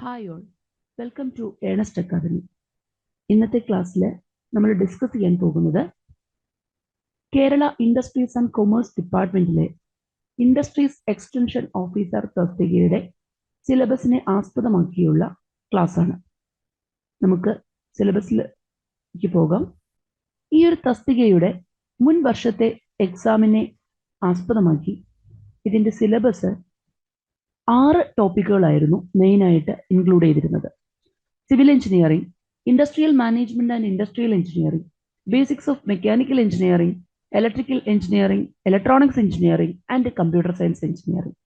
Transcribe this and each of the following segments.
Hi all, welcome to Ernest academy. ഇന്നത്തെ ക്ലാസ്സിൽ നമ്മൾ ഡിസ്കസ് ചെയ്യാൻ പോകുന്നത് കേരള ഇൻഡസ്ട്രീസ് ആൻഡ് കൊമേഴ്സ് ഡിപ്പാർട്ട്മെന്റിലെ ഇൻഡസ്ട്രീസ് എക്സ്റ്റൻഷൻ ഓഫീസർ തസ്തികയുടെ സിലബസിനെ ആസ്പദമാക്കിയുള്ള ക്ലാസ്സാണ്. നമുക്ക് സിലബസിലേക്ക് പോകാം. ഈ ഒരു തസ്തികയുടെ മുൻ വർഷത്തെ എക്സാമിനെ ആസ്പദമാക്കി ഇതിൻ്റെ സിലബസ് 6 ടോപ്പിക്കുകളായിരുന്നു മെയിനായിട്ട് ഇൻക്ലൂഡ് ചെയ്തിരുന്നത്. Civil engineering, industrial management and industrial engineering, basics of mechanical engineering, electrical engineering, electronics engineering and computer science engineering.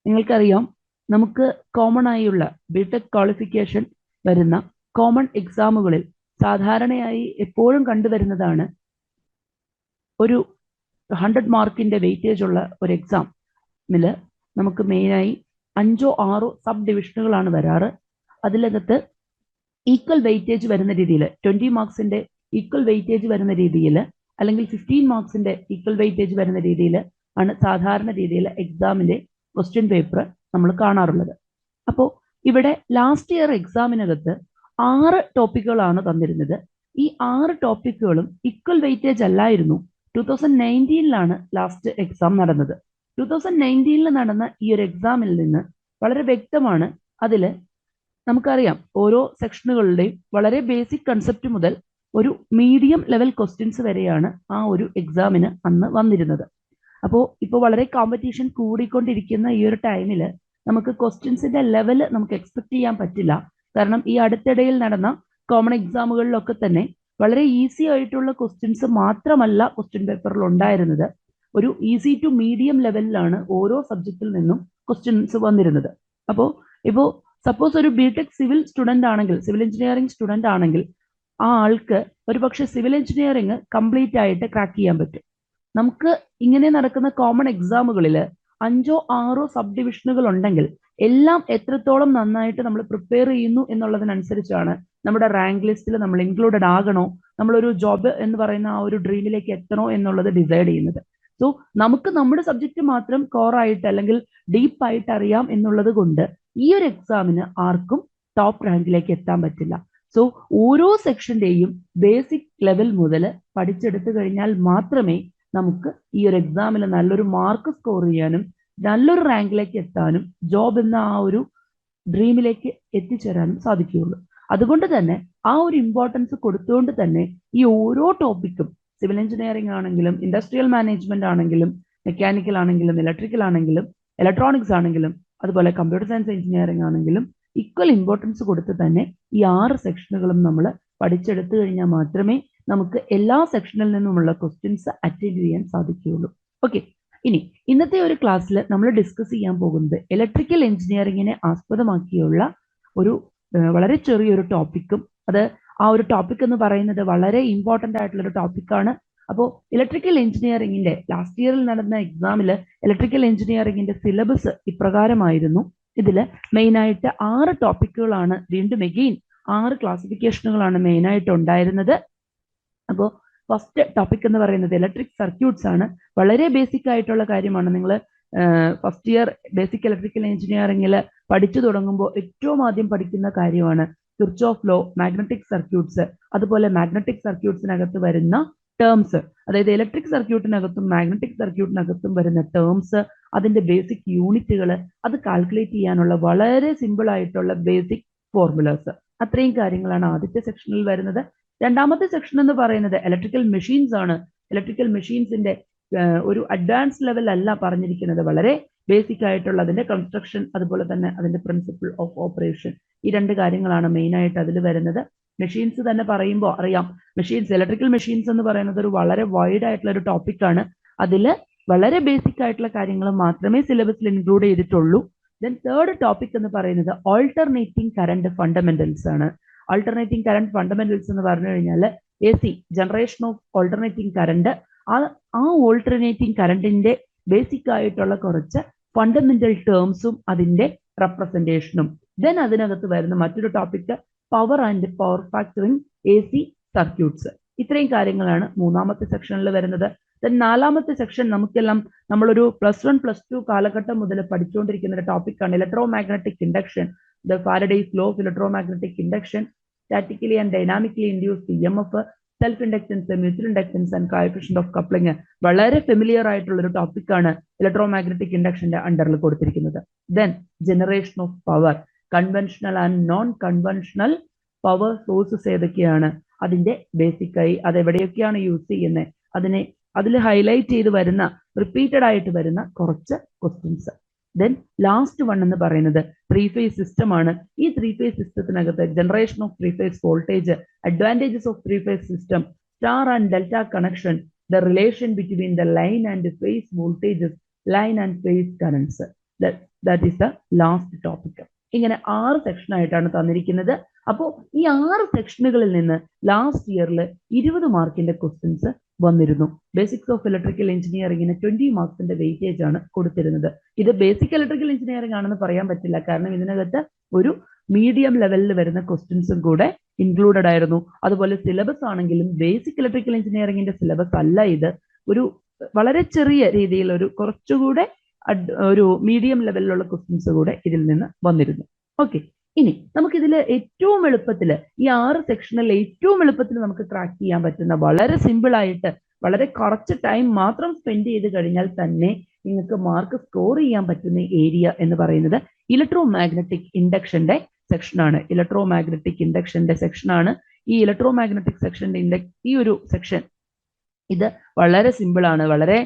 നിങ്ങൾക്കറിയാം, നമുക്ക് കോമൺ ആയുള്ള ബിടെക് ക്വാളിഫിക്കേഷൻ വരുന്ന കോമൺ എക്സാമുകളിൽ സാധാരണയായി എപ്പോഴും കണ്ടുവരുന്നതാണ് ഒരു 100 മാർക്കിന്റെ വെയിറ്റേജ് ഉള്ള ഒരു എക്സാമിൽ നമുക്ക് മെയിനായി 5 or 6 സബ് ഡിവിഷനുകളാണ് വരാറ്. അതിലകത്ത് ഈക്വൽ വെയിറ്റേജ് വരുന്ന രീതിയിൽ 20 മാർക്സിന്റെ ഈക്വൽ വെയിറ്റേജ് വരുന്ന രീതിയിൽ അല്ലെങ്കിൽ 15 മാർക്സിന്റെ ഈക്വൽ വെയിറ്റേജ് വരുന്ന രീതിയിൽ ആണ് സാധാരണ രീതിയിൽ എക്സാമിന്റെ ക്വസ്റ്റ്യൻ പേപ്പർ നമ്മൾ കാണാറുള്ളത്. അപ്പോൾ ഇവിടെ ലാസ്റ്റ് ഇയർ എക്സാമിനകത്ത് 6 ടോപ്പിക്കുകളാണ് തന്നിരുന്നത്. ഈ 6 ടോപ്പിക്കുകളും ഈക്വൽ വെയിറ്റേജ് അല്ലായിരുന്നു. 2019 ലാസ്റ്റ് എക്സാം നടന്നത്. 2019 നടന്ന ഈ ഒരു എക്സാമിൽ നിന്ന് വളരെ വ്യക്തമാണ്. അതിൽ നമുക്കറിയാം, ഓരോ സെക്ഷനുകളുടെയും വളരെ ബേസിക് കൺസെപ്റ്റ് മുതൽ ഒരു മീഡിയം ലെവൽ ക്വസ്റ്റ്യൻസ് വരെയാണ് ആ ഒരു എക്സാമിന് അന്ന് വന്നിരുന്നത്. അപ്പോൾ ഇപ്പോൾ വളരെ കോമ്പറ്റീഷൻ കൂടിക്കൊണ്ടിരിക്കുന്ന ഈ ഒരു ടൈമിൽ നമുക്ക് ക്വസ്റ്റ്യൻസിന്റെ ലെവൽ നമുക്ക് എക്സ്പെക്ട് ചെയ്യാൻ പറ്റില്ല. കാരണം ഈ അടുത്തിടയിൽ നടന്ന കോമൺ എക്സാമുകളിലൊക്കെ തന്നെ വളരെ ഈസി ആയിട്ടുള്ള ക്വസ്റ്റ്യൻസ് മാത്രമല്ല ക്വസ്റ്റ്യൻ പേപ്പറിൽ ഉണ്ടായിരുന്നത്. ഒരു ഈസി ടു മീഡിയം ലെവലിലാണ് ഓരോ സബ്ജക്റ്റിൽ നിന്നും ക്വസ്റ്റ്യൻസ് വന്നിരുന്നത്. അപ്പോൾ ഇപ്പോൾ സപ്പോസ് ഒരു ബിടെക് സിവിൽ സ്റ്റുഡൻ്റ് ആണെങ്കിൽ, സിവിൽ എഞ്ചിനീയറിംഗ് സ്റ്റുഡൻ്റ് ആണെങ്കിൽ ആ ആൾക്ക് ഒരു പക്ഷേ സിവിൽ എഞ്ചിനീയറിംഗ് കംപ്ലീറ്റ് ആയിട്ട് ക്രാക്ക് ചെയ്യാൻ പറ്റും. നമുക്ക് ഇങ്ങനെ നടക്കുന്ന കോമൺ എക്സാമുകളിൽ 5 or 6 സബ് ഡിവിഷനുകൾ ഉണ്ടെങ്കിൽ എല്ലാം എത്രത്തോളം നന്നായിട്ട് നമ്മൾ പ്രിപ്പയർ ചെയ്യുന്നു എന്നുള്ളതിനനുസരിച്ചാണ് നമ്മുടെ റാങ്ക് ലിസ്റ്റിൽ നമ്മൾ ഇൻക്ലൂഡഡ് ആകണോ, നമ്മളൊരു ജോബ് എന്ന് പറയുന്ന ആ ഒരു ഡ്രീമിലേക്ക് എത്തണോ എന്നുള്ളത് ഡിസൈഡ് ചെയ്യുന്നത്. സോ നമുക്ക് നമ്മുടെ സബ്ജക്റ്റ് മാത്രം കോറായിട്ട് അല്ലെങ്കിൽ ഡീപ്പായിട്ട് അറിയാം എന്നുള്ളത് കൊണ്ട് ഈ ഒരു എക്സാമിന് ആർക്കും ടോപ്പ് റാങ്കിലേക്ക് എത്താൻ പറ്റില്ല. സോ ഓരോ സെക്ഷന്റെയും ബേസിക് ലെവൽ മുതൽ പഠിച്ചെടുത്തു കഴിഞ്ഞാൽ മാത്രമേ നമുക്ക് ഈ ഒരു എക്സാമിൽ നല്ലൊരു മാർക്ക് സ്കോർ ചെയ്യാനും നല്ലൊരു റാങ്കിലേക്ക് എത്താനും ജോബ് എന്ന ആ ഒരു ഡ്രീമിലേക്ക് എത്തിച്ചേരാനും സാധിക്കുകയുള്ളൂ. അതുകൊണ്ട് തന്നെ ആ ഒരു ഇമ്പോർട്ടൻസ് കൊടുത്തുകൊണ്ട് തന്നെ ഈ ഓരോ ടോപ്പിക്കും, സിവിൽ എഞ്ചിനീയറിംഗ് ആണെങ്കിലും ഇൻഡസ്ട്രിയൽ മാനേജ്മെന്റ് ആണെങ്കിലും മെക്കാനിക്കൽ ആണെങ്കിലും ഇലക്ട്രിക്കൽ ആണെങ്കിലും ഇലക്ട്രോണിക്സ് ആണെങ്കിലും അതുപോലെ കമ്പ്യൂട്ടർ സയൻസ് എഞ്ചിനീയറിംഗ് ആണെങ്കിലും ഈക്വൽ ഇമ്പോർട്ടൻസ് കൊടുത്ത് തന്നെ ഈ 6 സെക്ഷനുകളും നമ്മൾ പഠിച്ചെടുത്തു കഴിഞ്ഞാൽ മാത്രമേ നമുക്ക് എല്ലാ സെക്ഷനിൽ നിന്നുമുള്ള ക്വസ്റ്റ്യൻസ് അറ്റൻഡ് ചെയ്യാൻ സാധിക്കുകയുള്ളൂ. ഓക്കെ, ഇനി ഇന്നത്തെ ഒരു ക്ലാസ്സിൽ നമ്മൾ ഡിസ്കസ് ചെയ്യാൻ പോകുന്നത് ഇലക്ട്രിക്കൽ എഞ്ചിനീയറിംഗിനെ ആസ്പദമാക്കിയുള്ള ഒരു വളരെ ചെറിയൊരു ടോപ്പിക്കും, അത് ആ ഒരു ടോപ്പിക് എന്ന് പറയുന്നത് വളരെ ഇമ്പോർട്ടൻ്റ് ആയിട്ടുള്ള ഒരു ടോപ്പിക്കാണ്. അപ്പോൾ ഇലക്ട്രിക്കൽ എഞ്ചിനീയറിംഗിന്റെ ലാസ്റ്റ് ഇയറിൽ നടന്ന എക്സാമിൽ ഇലക്ട്രിക്കൽ എഞ്ചിനീയറിംഗിന്റെ സിലബസ് ഇപ്രകാരമായിരുന്നു. ഇതിൽ മെയിനായിട്ട് 6 ടോപ്പിക്കുകളാണ്, വീണ്ടും എഗെയിൻ 6 ക്ലാസിഫിക്കേഷനുകളാണ് മെയിനായിട്ട് ഉണ്ടായിരുന്നത്. അപ്പോൾ ഫസ്റ്റ് ടോപ്പിക് എന്ന് പറയുന്നത് ഇലക്ട്രിക് സർക്യൂട്ട്സ് ആണ്. വളരെ ബേസിക് ആയിട്ടുള്ള കാര്യമാണ്. നിങ്ങൾ ഫസ്റ്റ് ഇയർ ബേസിക് ഇലക്ട്രിക്കൽ എഞ്ചിനീയറിംഗിൽ പഠിച്ചു തുടങ്ങുമ്പോൾ ഏറ്റവും ആദ്യം പഠിക്കുന്ന കാര്യമാണ് കിർച്ചോഫ് ലോ, മാഗ്നറ്റിക് സർക്യൂട്ട്സ്, അതുപോലെ മാഗ്നറ്റിക് സർക്യൂട്ട്സിനകത്ത് വരുന്ന ടേംസ്, അതായത് ഇലക്ട്രിക് സർക്യൂട്ടിനകത്തും മാഗ്നറ്റിക് സർക്യൂട്ടിനകത്തും വരുന്ന ടേംസ്, അതിന്റെ ബേസിക് യൂണിറ്റുകൾ, അത് കാൽക്കുലേറ്റ് ചെയ്യാനുള്ള വളരെ സിമ്പിൾ ആയിട്ടുള്ള ബേസിക് ഫോർമുലാസ്, അത്രയും കാര്യങ്ങളാണ് ആദ്യത്തെ സെക്ഷനിൽ വരുന്നത്. രണ്ടാമത്തെ സെക്ഷൻ എന്ന് പറയുന്നത് ഇലക്ട്രിക്കൽ മെഷീൻസ് ആണ്. ഇലക്ട്രിക്കൽ മെഷീൻസിന്റെ ഒരു അഡ്വാൻസ് ലെവൽ അല്ല പറഞ്ഞിരിക്കുന്നത്, വളരെ ബേസിക് ആയിട്ടുള്ള അതിന്റെ കൺസ്ട്രക്ഷൻ, അതുപോലെ തന്നെ അതിന്റെ പ്രിൻസിപ്പിൾ ഓഫ് ഓപ്പറേഷൻ, ഈ 2 കാര്യങ്ങളാണ് മെയിൻ ആയിട്ട് അതിൽ വരുന്നത്. മെഷീൻസ് തന്നെ പറയുമ്പോൾ അറിയാം, മെഷീൻസ്, ഇലക്ട്രിക്കൽ മെഷീൻസ് എന്ന് പറയുന്നത് ഒരു വളരെ വൈഡ് ആയിട്ടുള്ള ഒരു ടോപ്പിക്കാണ്. അതിൽ വളരെ ബേസിക് ആയിട്ടുള്ള കാര്യങ്ങൾ മാത്രമേ സിലബസിൽ ഇൻക്ലൂഡ് ചെയ്തിട്ടുള്ളൂ. ദെൻ തേർഡ് ടോപ്പിക് എന്ന് പറയുന്നത് ഓൾട്ടർനേറ്റിംഗ് കറന്റ് ഫണ്ടമെന്റൽസ് ആണ്. ഓൾട്ടർനേറ്റിംഗ് കറന്റ് ഫണ്ടമെന്റൽസ് എന്ന് പറഞ്ഞു കഴിഞ്ഞാൽ AC, generation of alternating current, ആ ഓൾട്ടർനേറ്റിംഗ് കറന്റിന്റെ ബേസിക് ആയിട്ടുള്ള കുറച്ച് ഫണ്ടമെന്റൽ ടേംസും അതിന്റെ റെപ്രസെന്റേഷനും. ദെൻ അതിനകത്ത് വരുന്ന മറ്റൊരു topic power and power factoring AC circuits. ഇത്രയും കാര്യങ്ങളാണ് മൂന്നാമത്തെ സെക്ഷനിൽ വരുന്നത്. ദെൻ നാലാമത്തെ സെക്ഷൻ നമുക്കെല്ലാം നമ്മളൊരു +1 +2 കാലഘട്ടം മുതൽ പഠിച്ചുകൊണ്ടിരിക്കുന്ന ഒരു ടോപ്പിക്കാണ് electro magnetic induction. the Faraday's law of electromagnetic induction, statically and dynamically induced EMF, self inductance, mutual inductance and coefficient of coupling. വളരെ ഫെമിലിയർ ആയിട്ടുള്ള ഒരു ടോപ്പിക്കാണ് ഇലക്ട്രോമാഗ്നറ്റിക് ഇൻഡക്ഷന്റെ അണ്ടറിൽ കൊടുത്തിരിക്കുന്നത്. Then generation of power, conventional and non conventional power sources ഏതൊക്കെയാണ്, അതിന്റെ ബേസിക്കായി അത് എവിടെയൊക്കെയാണ് യൂസ് ചെയ്യുന്നത്, അതിൽ ഹൈലൈറ്റ് ചെയ്ത് വരുന്ന റിപ്പീറ്റഡ് ആയിട്ട് വരുന്ന കുറച്ച് ക്വസ്റ്റ്യൻസ്. ദെൻ ലാസ്റ്റ് വൺ എന്ന് പറയുന്നത് ത്രീ ഫേസ് സിസ്റ്റം ആണ്. ഈ ത്രീ ഫേസ് സിസ്റ്റത്തിനകത്ത് generation of three phase voltage, advantages of three phase system, star and delta connection, the relation between the line and phase voltages, line and phase currents. That is the last topic. ഇങ്ങനെ 6 section ആയിട്ടാണ് തന്നിരിക്കുന്നത്. അപ്പോൾ ഈ 6 സെക്ഷനുകളിൽ നിന്ന് last ഇയറിൽ 20 മാർക്കിന്റെ questions വന്നിരുന്നു. Basics of electrical എഞ്ചിനീയറിംഗിന് 20 മാർക്സിന്റെ weightage ആണ് കൊടുത്തിരുന്നത്. ഇത് ബേസിക് ഇലക്ട്രിക്കൽ എഞ്ചിനീയറിംഗ് ആണെന്ന് പറയാൻ പറ്റില്ല, കാരണം ഇതിനകത്ത് ഒരു മീഡിയം ലെവലിൽ വരുന്ന ക്വസ്റ്റ്യൻസും കൂടെ ഇൻക്ലൂഡഡ് ആയിരുന്നു. അതുപോലെ സിലബസ് ആണെങ്കിലും ബേസിക് ഇലക്ട്രിക്കൽ എഞ്ചിനീയറിംഗിന്റെ സിലബസ് അല്ല ഇത്. ഒരു വളരെ ചെറിയ രീതിയിൽ ഒരു കുറച്ചുകൂടെ ഒരു മീഡിയം ലെവലിലുള്ള ക്വസ്റ്റ്യൻസ് കൂടെ ഇതിൽ നിന്ന് വന്നിരുന്നു. ഓക്കെ, ഇനി നമുക്കിതിൽ ഏറ്റവും എളുപ്പത്തിൽ ഈ 6 സെക്ഷനിൽ ഏറ്റവും എളുപ്പത്തിൽ നമുക്ക് ക്രാക്ക് ചെയ്യാൻ പറ്റുന്ന, വളരെ സിമ്പിൾ ആയിട്ട് വളരെ കുറച്ച് ടൈം മാത്രം സ്പെൻഡ് ചെയ്ത് കഴിഞ്ഞാൽ തന്നെ നിങ്ങൾക്ക് മാർക്ക് സ്കോർ ചെയ്യാൻ പറ്റുന്ന ഏരിയ എന്ന് പറയുന്നത് ഇലക്ട്രോമാഗ്നറ്റിക് ഇൻഡക്ഷന്റെ സെക്ഷനാണ്. ഇലക്ട്രോമാഗ്നറ്റിക് ഇൻഡക്ഷന്റെ സെക്ഷനാണ്. ഈ ഇലക്ട്രോമാഗ്നറ്റിക് സെക്ഷന്റെ ഈ ഒരു സെക്ഷൻ ഇത് വളരെ സിമ്പിൾ ആണ്. വളരെ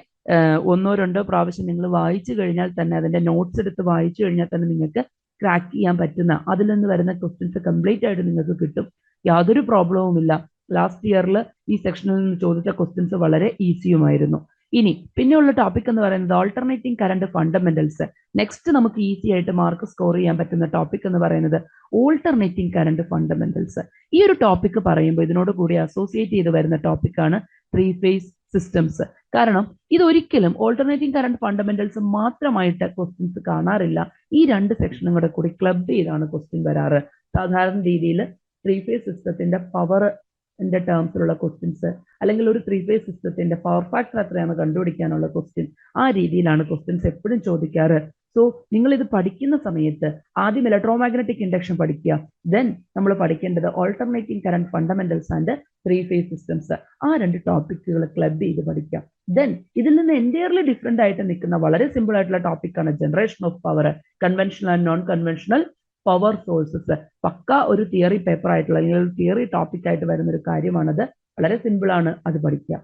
1-2 പ്രാവശ്യം നിങ്ങൾ വായിച്ചു കഴിഞ്ഞാൽ തന്നെ, അതിന്റെ നോട്ട്സ് എടുത്ത് വായിച്ചു കഴിഞ്ഞാൽ തന്നെ നിങ്ങൾക്ക് ക്രാക്ക് ചെയ്യാൻ പറ്റുന്ന, അതിൽ നിന്ന് വരുന്ന ക്വസ്റ്റ്യൻസ് കംപ്ലീറ്റ് ആയിട്ട് നിങ്ങൾക്ക് കിട്ടും. യാതൊരു പ്രോബ്ലവും ഇല്ല. ലാസ്റ്റ് ഇയറിൽ ഈ സെക്ഷനിൽ നിന്ന് ചോദിച്ച ക്വസ്റ്റ്യൻസ് വളരെ ഈസിയുമായിരുന്നു. ഇനി പിന്നെയുള്ള ടോപ്പിക് എന്ന് പറയുന്നത് ഓൾട്ടർനേറ്റിംഗ് കറണ്ട് ഫണ്ടമെന്റൽസ്. നെക്സ്റ്റ് നമുക്ക് ഈസി ആയിട്ട് മാർക്ക് സ്കോർ ചെയ്യാൻ പറ്റുന്ന ടോപ്പിക് എന്ന് പറയുന്നത് ഓൾട്ടർനേറ്റിംഗ് കറണ്ട് ഫണ്ടമെന്റൽസ്. ഈ ഒരു ടോപ്പിക് പറയുമ്പോൾ ഇതിനോട് കൂടി അസോസിയേറ്റ് ചെയ്ത് വരുന്ന ടോപ്പിക്കാണ് ത്രീ ഫേസ് സിസ്റ്റംസ്. കാരണം ഇതൊരിക്കലും ഓൾട്ടർനേറ്റിംഗ് കറണ്ട് ഫണ്ടമെന്റൽസ് മാത്രമായിട്ട് ക്വസ്റ്റ്യൻസ് കാണാറില്ല. ഈ 2 സെക്ഷനും കൂടെ കൂടി ക്ലബ് ചെയ്താണ് ക്വസ്റ്റ്യൻ വരാറ്. സാധാരണ രീതിയിൽ ത്രീ ഫേസ് സിസ്റ്റത്തിന്റെ പവറിന്റെ ടേംസിലുള്ള ക്വസ്റ്റ്യൻസ്, അല്ലെങ്കിൽ ഒരു ത്രീ ഫേസ് സിസ്റ്റത്തിന്റെ പവർ ഫാക്ടർ എത്രയാണ് കണ്ടുപിടിക്കാനുള്ള ക്വസ്റ്റ്യൻ, ആ രീതിയിലാണ് ക്വസ്റ്റ്യൻസ് എപ്പോഴും ചോദിക്കാറ്. സോ നിങ്ങൾ ഇത് പഠിക്കുന്ന സമയത്ത് ആദ്യം ഇലക്ട്രോമാഗ്നറ്റിക് ഇൻഡക്ഷൻ പഠിക്കുക. ദെൻ നമ്മൾ പഠിക്കേണ്ടത് alternating current fundamentals and three phase systems. ആ 2 ടോപ്പിക്കുകൾ ക്ലബ് ചെയ്ത് പഠിക്കാം. ദെൻ ഇതിൽ നിന്ന് എൻറ്റയർലി ഡിഫറെന്റ് ആയിട്ട് നിൽക്കുന്ന വളരെ സിമ്പിൾ ആയിട്ടുള്ള ടോപ്പിക്കാണ് generation of power, conventional and non conventional power sources. പക്ക ഒരു തിയറി പേപ്പർ ആയിട്ടുള്ള, അല്ലെങ്കിൽ ഒരു തിയറി ടോപ്പിക് ആയിട്ട് വരുന്ന ഒരു കാര്യമാണത്. വളരെ സിമ്പിൾ ആണ്, അത് പഠിക്കുക.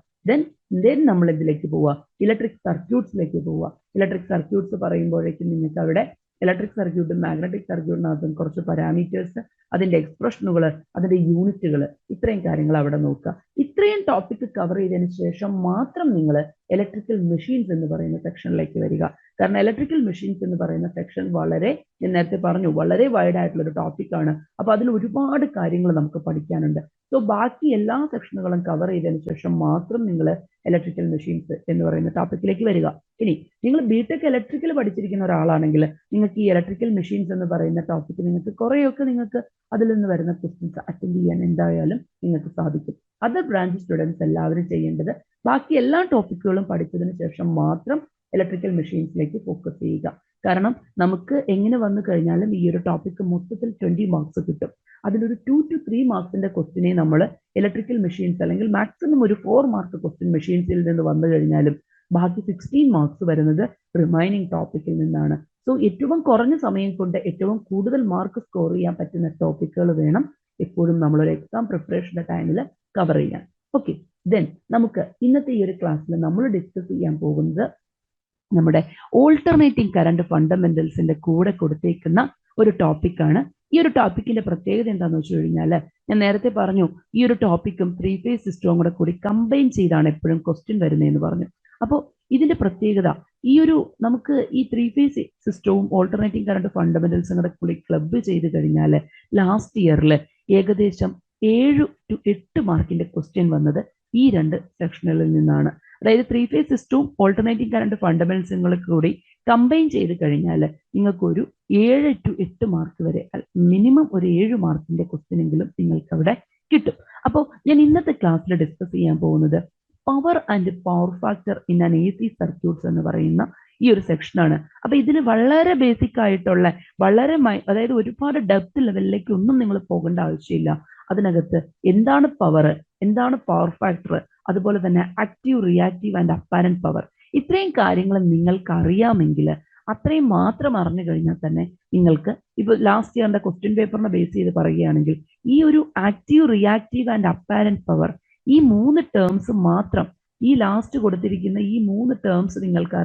ദെൻ നമ്മൾ ഇതിലേക്ക് പോവുക, ഇലക്ട്രിക് സർക്യൂട്ട്സിലേക്ക് പോവുക. ഇലക്ട്രിക് സർക്യൂട്ട്സ് പറയുമ്പോഴേക്കും നിങ്ങൾക്ക് അവിടെ ഇലക്ട്രിക് സർക്യൂട്ടും മാഗ്നറ്റിക് സർക്യൂട്ടിനകത്തും കുറച്ച് പാരാമീറ്റേഴ്സ്, അതിന്റെ എക്സ്പ്രഷനുകൾ, അതിന്റെ യൂണിറ്റുകൾ, ഇത്രയും കാര്യങ്ങൾ അവിടെ നോക്കുക. ഇത്രയും ടോപ്പിക് കവർ ചെയ്തതിനു ശേഷം മാത്രം നിങ്ങൾ ഇലക്ട്രിക്കൽ മെഷീൻസ് എന്ന് പറയുന്ന സെക്ഷനിലേക്ക് വരിക. കാരണം ഇലക്ട്രിക്കൽ മെഷീൻസ് എന്ന് പറയുന്ന സെക്ഷൻ വളരെ, ഞാൻ നേരത്തെ പറഞ്ഞു, വളരെ വൈഡ് ആയിട്ടുള്ള ഒരു ടോപ്പിക്കാണ്. അപ്പൊ അതിൽ ഒരുപാട് കാര്യങ്ങൾ നമുക്ക് പഠിക്കാനുണ്ട്. സോ ബാക്കി എല്ലാ സെക്ഷനുകളും കവർ ചെയ്തതിനു ശേഷം മാത്രം നിങ്ങൾ ഇലക്ട്രിക്കൽ മെഷീൻസ് എന്ന് പറയുന്ന ടോപ്പിക്കിലേക്ക് വരിക. ഇനി നിങ്ങൾ ബിടെക് ഇലക്ട്രിക്കൽ പഠിച്ചിരിക്കുന്ന ഒരാളാണെങ്കിൽ നിങ്ങൾക്ക് ഈ ഇലക്ട്രിക്കൽ മെഷീൻസ് എന്ന് പറയുന്ന ടോപ്പിക്ക് നിങ്ങൾക്ക് കുറേയൊക്കെ നിങ്ങൾക്ക് അതിൽ നിന്ന് വരുന്ന ക്വസ്റ്റ്യൻസ് അറ്റൻഡ് ചെയ്യാൻ എന്തായാലും നിങ്ങൾക്ക് സാധിക്കും. അതർ ബ്രാഞ്ച് സ്റ്റുഡൻസ് എല്ലാവരും ചെയ്യേണ്ടത് ബാക്കി എല്ലാ ടോപ്പിക്കുകളും പഠിച്ചതിന് ശേഷം മാത്രം ഇലക്ട്രിക്കൽ മെഷീൻസിലേക്ക് ഫോക്കസ് ചെയ്യുക. കാരണം നമുക്ക് എങ്ങനെ വന്നു കഴിഞ്ഞാലും ഈ ഒരു ടോപ്പിക്ക് മൊത്തത്തിൽ 20 മാർക്സ് കിട്ടും. അതിലൊരു 2 to 3 മാർക്സിന്റെ ക്വസ്റ്റിനെ നമ്മൾ ഇലക്ട്രിക്കൽ മെഷീൻസ്, അല്ലെങ്കിൽ മാക്സിമം ഒരു 4 മാർക്ക് ക്വസ്റ്റ്യൻ മെഷീൻസിൽ നിന്ന് വന്നു കഴിഞ്ഞാലും ബാക്കി 16 മാർക്സ് വരുന്നത് റിമൈനിങ് ടോപ്പിക്കിൽ നിന്നാണ്. സോ ഏറ്റവും കുറഞ്ഞ സമയം കൊണ്ട് ഏറ്റവും കൂടുതൽ മാർക്ക് സ്കോർ ചെയ്യാൻ പറ്റുന്ന ടോപ്പിക്കുകൾ വേണം എപ്പോഴും നമ്മളൊരു എക്സാം പ്രിപ്പറേഷന്റെ ടൈമിൽ കവർ ചെയ്യാൻ. ഓക്കെ, ദെൻ നമുക്ക് ഇന്നത്തെ ഈ ഒരു ക്ലാസ്സിൽ നമ്മൾ ഡിസ്കസ് ചെയ്യാൻ പോകുന്നത് നമ്മുടെ ഓൾട്ടർനേറ്റിംഗ് കറണ്ട് ഫണ്ടമെന്റൽസിന്റെ കൂടെ കൊടുത്തേക്കുന്ന ഒരു ടോപ്പിക്കാണ്. ഈ ഒരു ടോപ്പിക്കിന്റെ പ്രത്യേകത എന്താണെന്ന് വെച്ച് കഴിഞ്ഞാൽ, ഞാൻ നേരത്തെ പറഞ്ഞു ഈ ഒരു ടോപ്പിക്കും ത്രീ ഫേസ് സിസ്റ്റവും കൂടെ കമ്പൈൻ ചെയ്താണ് എപ്പോഴും ക്വസ്റ്റ്യൻ വരുന്നതെന്ന് പറഞ്ഞു. അപ്പോൾ ഇതിന്റെ പ്രത്യേകത, ഈ ഒരു നമുക്ക് ഈ ത്രീ ഫേസ് സിസ്റ്റവും ഓൾട്ടർനേറ്റിംഗ് കറണ്ട് ഫണ്ടമെന്റൽസും കൂടെ ക്ലബ് ചെയ്ത് കഴിഞ്ഞാൽ ലാസ്റ്റ് ഇയറിൽ ഏകദേശം 7 to 8 മാർക്കിന്റെ ക്വസ്റ്റ്യൻ വന്നത് ഈ 2 സെക്ഷനുകളിൽ നിന്നാണ്. അതായത് ത്രീ ഫേസ് സിസ്റ്റവും ഓൾട്ടർനേറ്റിംഗ് കറണ്ട് ഫണ്ടമെന്റൽസും കൂടി കമ്പൈൻ ചെയ്ത് കഴിഞ്ഞാൽ നിങ്ങൾക്കൊരു 7 to 8 മാർക്ക് വരെ, മിനിമം ഒരു 7 മാർക്കിന്റെ ക്വസ്റ്റ്യൻ എങ്കിലും നിങ്ങൾക്ക് അവിടെ കിട്ടും. അപ്പോൾ ഞാൻ ഇന്നത്തെ ക്ലാസ്സിൽ ഡിസ്കസ് ചെയ്യാൻ പോകുന്നത് power and power factor in an AC circuits എന്ന് പറയുന്ന ഈ ഒരു സെക്ഷനാണ്. അപ്പൊ ഇതിന് വളരെ ബേസിക് ആയിട്ടുള്ള വളരെ അതായത് ഒരുപാട് ഡെപ്ത് ലെവലിലേക്ക് ഒന്നും നിങ്ങൾ പോകേണ്ട ആവശ്യമില്ല. അതിനകത്ത് എന്താണ് പവർ, എന്താണ് പവർ ഫാക്ടർ, അതുപോലെ തന്നെ active, reactive and apparent power, ഇത്രയും കാര്യങ്ങൾ നിങ്ങൾക്ക് അറിയാമെങ്കിൽ, അത്രയും മാത്രം അറിഞ്ഞു കഴിഞ്ഞാൽ തന്നെ നിങ്ങൾക്ക് ഇപ്പൊ ലാസ്റ്റ് ഇയറിന്റെ ക്വസ്റ്റ്യൻ പേപ്പറിനെ ബേസ് ചെയ്ത് പറയുകയാണെങ്കിൽ ഈ ഒരു active, reactive and apparent power, ഈ 3 ടേംസ് മാത്രം, ഈ ലാസ്റ്റ് കൊടുത്തിരിക്കുന്ന ഈ 3 ടേംസ് നിങ്ങൾക്ക്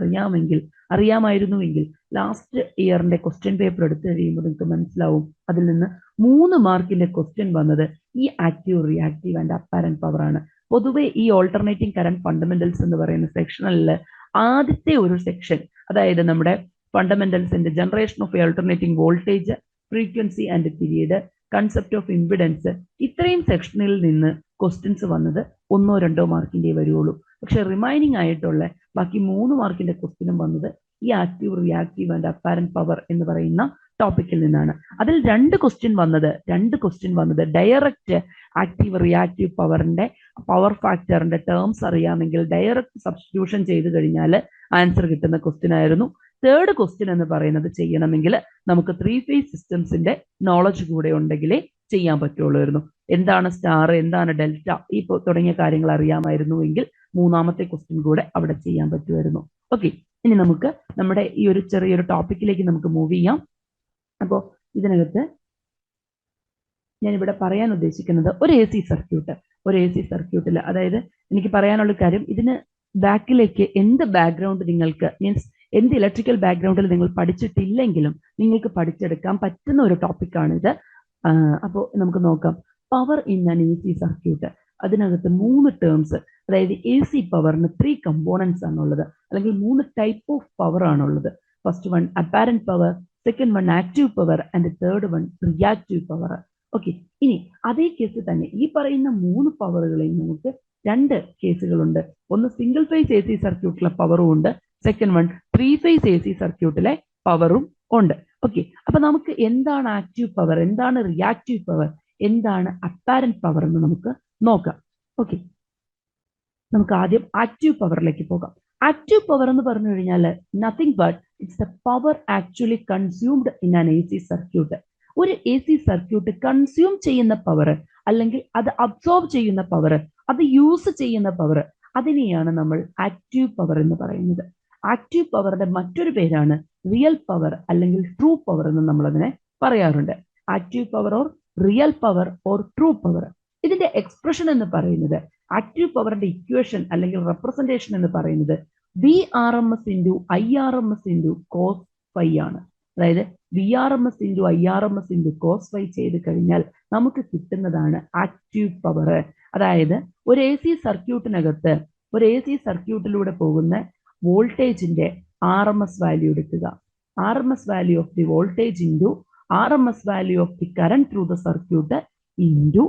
അറിയാമായിരുന്നുവെങ്കിൽ ലാസ്റ്റ് ഇയറിന്റെ ക്വസ്റ്റ്യൻ പേപ്പർ എടുത്തു കഴിയുമ്പോൾ നിങ്ങൾക്ക് മനസ്സിലാവും അതിൽ നിന്ന് 3 മാർക്കിന്റെ ക്വസ്റ്റ്യൻ വന്നത് ഈ active, reactive and apparent power ആണ്. പൊതുവെ ഈ ഓൾട്ടർനേറ്റിംഗ് കറന്റ് ഫണ്ടമെന്റൽസ് എന്ന് പറയുന്ന സെക്ഷനിൽ ആദ്യത്തെ ഒരു സെക്ഷൻ, അതായത് നമ്മുടെ ഫണ്ടമെന്റൽസിന്റെ generation of alternating voltage, frequency and period, concept of impedance, ഇത്രയും സെക്ഷനിൽ നിന്ന് ക്വസ്റ്റ്യൻസ് വന്നത് 1-2 മാർക്കിന്റെ വരുള്ളൂ. പക്ഷെ റിമൈനിങ് ആയിട്ടുള്ള ബാക്കി 3 മാർക്കിന്റെ ക്വസ്റ്റ്യനും വന്നത് ഈ active, reactive and apparent power എന്ന് പറയുന്ന ടോപ്പിക്കിൽ നിന്നാണ്. അതിൽ 2 ക്വസ്റ്റ്യൻ വന്നത് ഡയറക്റ്റ് ആക്റ്റീവ്, റിയാക്റ്റീവ് പവറിന്റെ പവർ ഫാക്ടറിന്റെ ടേംസ് അറിയാമെങ്കിൽ ഡയറക്റ്റ് സബ്സ്റ്റിറ്റ്യൂഷൻ ചെയ്ത് കഴിഞ്ഞാൽ ആൻസർ കിട്ടുന്ന ക്വസ്റ്റ്യൻ ആയിരുന്നു. തേർഡ് ക്വസ്റ്റ്യൻ എന്ന് പറയുന്നത് ചെയ്യണമെങ്കിൽ നമുക്ക് 3 ഫേസ് സിസ്റ്റംസിന്റെ നോളജ് കൂടെ ഉണ്ടെങ്കിലേ ചെയ്യാൻ പറ്റുള്ളൂ. എന്താണ് സ്റ്റാർ, എന്താണ് ഡെൽറ്റ, ഈ തുടങ്ങിയ കാര്യങ്ങൾ അറിയാമായിരുന്നുവെങ്കിൽ 3ാമത്തെ ക്വസ്റ്റ്യൻ കൂടെ അവിടെ ചെയ്യാൻ പറ്റുമായിരുന്നു. ഓക്കെ, ഇനി നമുക്ക് നമ്മുടെ ഈ ഒരു ചെറിയൊരു ടോപ്പിക്കിലേക്ക് നമുക്ക് മൂവ് ചെയ്യാം. അപ്പോൾ ഇതിനകത്ത് ഞാനിവിടെ പറയാൻ ഉദ്ദേശിക്കുന്നത് ഒരു എ സി സർക്യൂട്ടിൽ, അതായത് എനിക്ക് പറയാനുള്ള കാര്യം, ഇതിന് ബാക്കിലേക്ക് എന്ത് ബാക്ക്ഗ്രൗണ്ട് നിങ്ങൾക്ക്, മീൻസ് എന്ത് ഇലക്ട്രിക്കൽ ബാക്ക്ഗ്രൗണ്ടിൽ നിങ്ങൾ പഠിച്ചിട്ടില്ലെങ്കിലും നിങ്ങൾക്ക് പഠിച്ചെടുക്കാൻ പറ്റുന്ന ഒരു ടോപ്പിക്കാണിത്. അപ്പോൾ നമുക്ക് നോക്കാം. Power in an A C circuit, അതിനകത്ത് 3 ടേംസ്, അതായത് എ സി പവറിന് 3 കമ്പോണൻസ് ആണുള്ളത്, അല്ലെങ്കിൽ 3 ടൈപ്പ് ഓഫ് പവർ ആണുള്ളത്. First one apparent power, second one active power and third one reactive power. Okay, ഇനി അതേ കേസ് തന്നെ ഈ പറയുന്ന 3 പവറുകളെയും നമുക്ക് 2 കേസുകളുണ്ട്. ഒന്ന് സിംഗിൾ ഫേസ് എ സി സർക്യൂട്ടിലെ പവറും ഉണ്ട്, second one 3 phase A C സർക്യൂട്ടിലെ പവറും ഉണ്ട്. ഓക്കെ, അപ്പൊ നമുക്ക് എന്താണ് ആക്റ്റീവ് പവർ, എന്താണ് റിയാക്റ്റീവ് പവർ, എന്താണ് അപ്പാരന്റ് പവർ എന്ന് നമുക്ക് നോക്കാം. ഓക്കെ, നമുക്ക് ആദ്യം ആക്റ്റീവ് പവറിലേക്ക് പോകാം. ആക്റ്റീവ് പവർ എന്ന് പറഞ്ഞു കഴിഞ്ഞാൽ nothing but it's the power actually consumed in an A C circuit. ഒരു എ സി സർക്യൂട്ട് കൺസ്യൂം ചെയ്യുന്ന പവർ, അല്ലെങ്കിൽ അത് അബ്സോർബ് ചെയ്യുന്ന പവർ, അത് യൂസ് ചെയ്യുന്ന പവർ, അതിനെയാണ് നമ്മൾ ആക്റ്റീവ് പവർ എന്ന് പറയുന്നത്. ആക്റ്റീവ് പവറിന്റെ മറ്റൊരു പേരാണ് റിയൽ പവർ അല്ലെങ്കിൽ ട്രൂ പവർ എന്ന് നമ്മൾ അതിനെ പറയാറുണ്ട്. Active power or real power or true power. ഇതിന്റെ എക്സ്പ്രഷൻ എന്ന് പറയുന്നത്, ആക്റ്റീവ് പവറിന്റെ ഇക്വേഷൻ അല്ലെങ്കിൽ റെപ്രസെന്റേഷൻ എന്ന് പറയുന്നത് VRMS into IRMS into cos phi ആണ്. അതായത് VRMS into IRMS into cos phi ചെയ്ത് കഴിഞ്ഞാൽ നമുക്ക് കിട്ടുന്നതാണ് ആക്റ്റീവ് പവർ. അതായത് ഒരു എ സി സർക്യൂട്ടിനകത്ത്, ഒരു എ സി സർക്യൂട്ടിലൂടെ പോകുന്ന വോൾട്ടേജിന്റെ RMS വാല്യൂ എടുക്കുക. RMS value of the voltage into RMS value of the current through the circuit into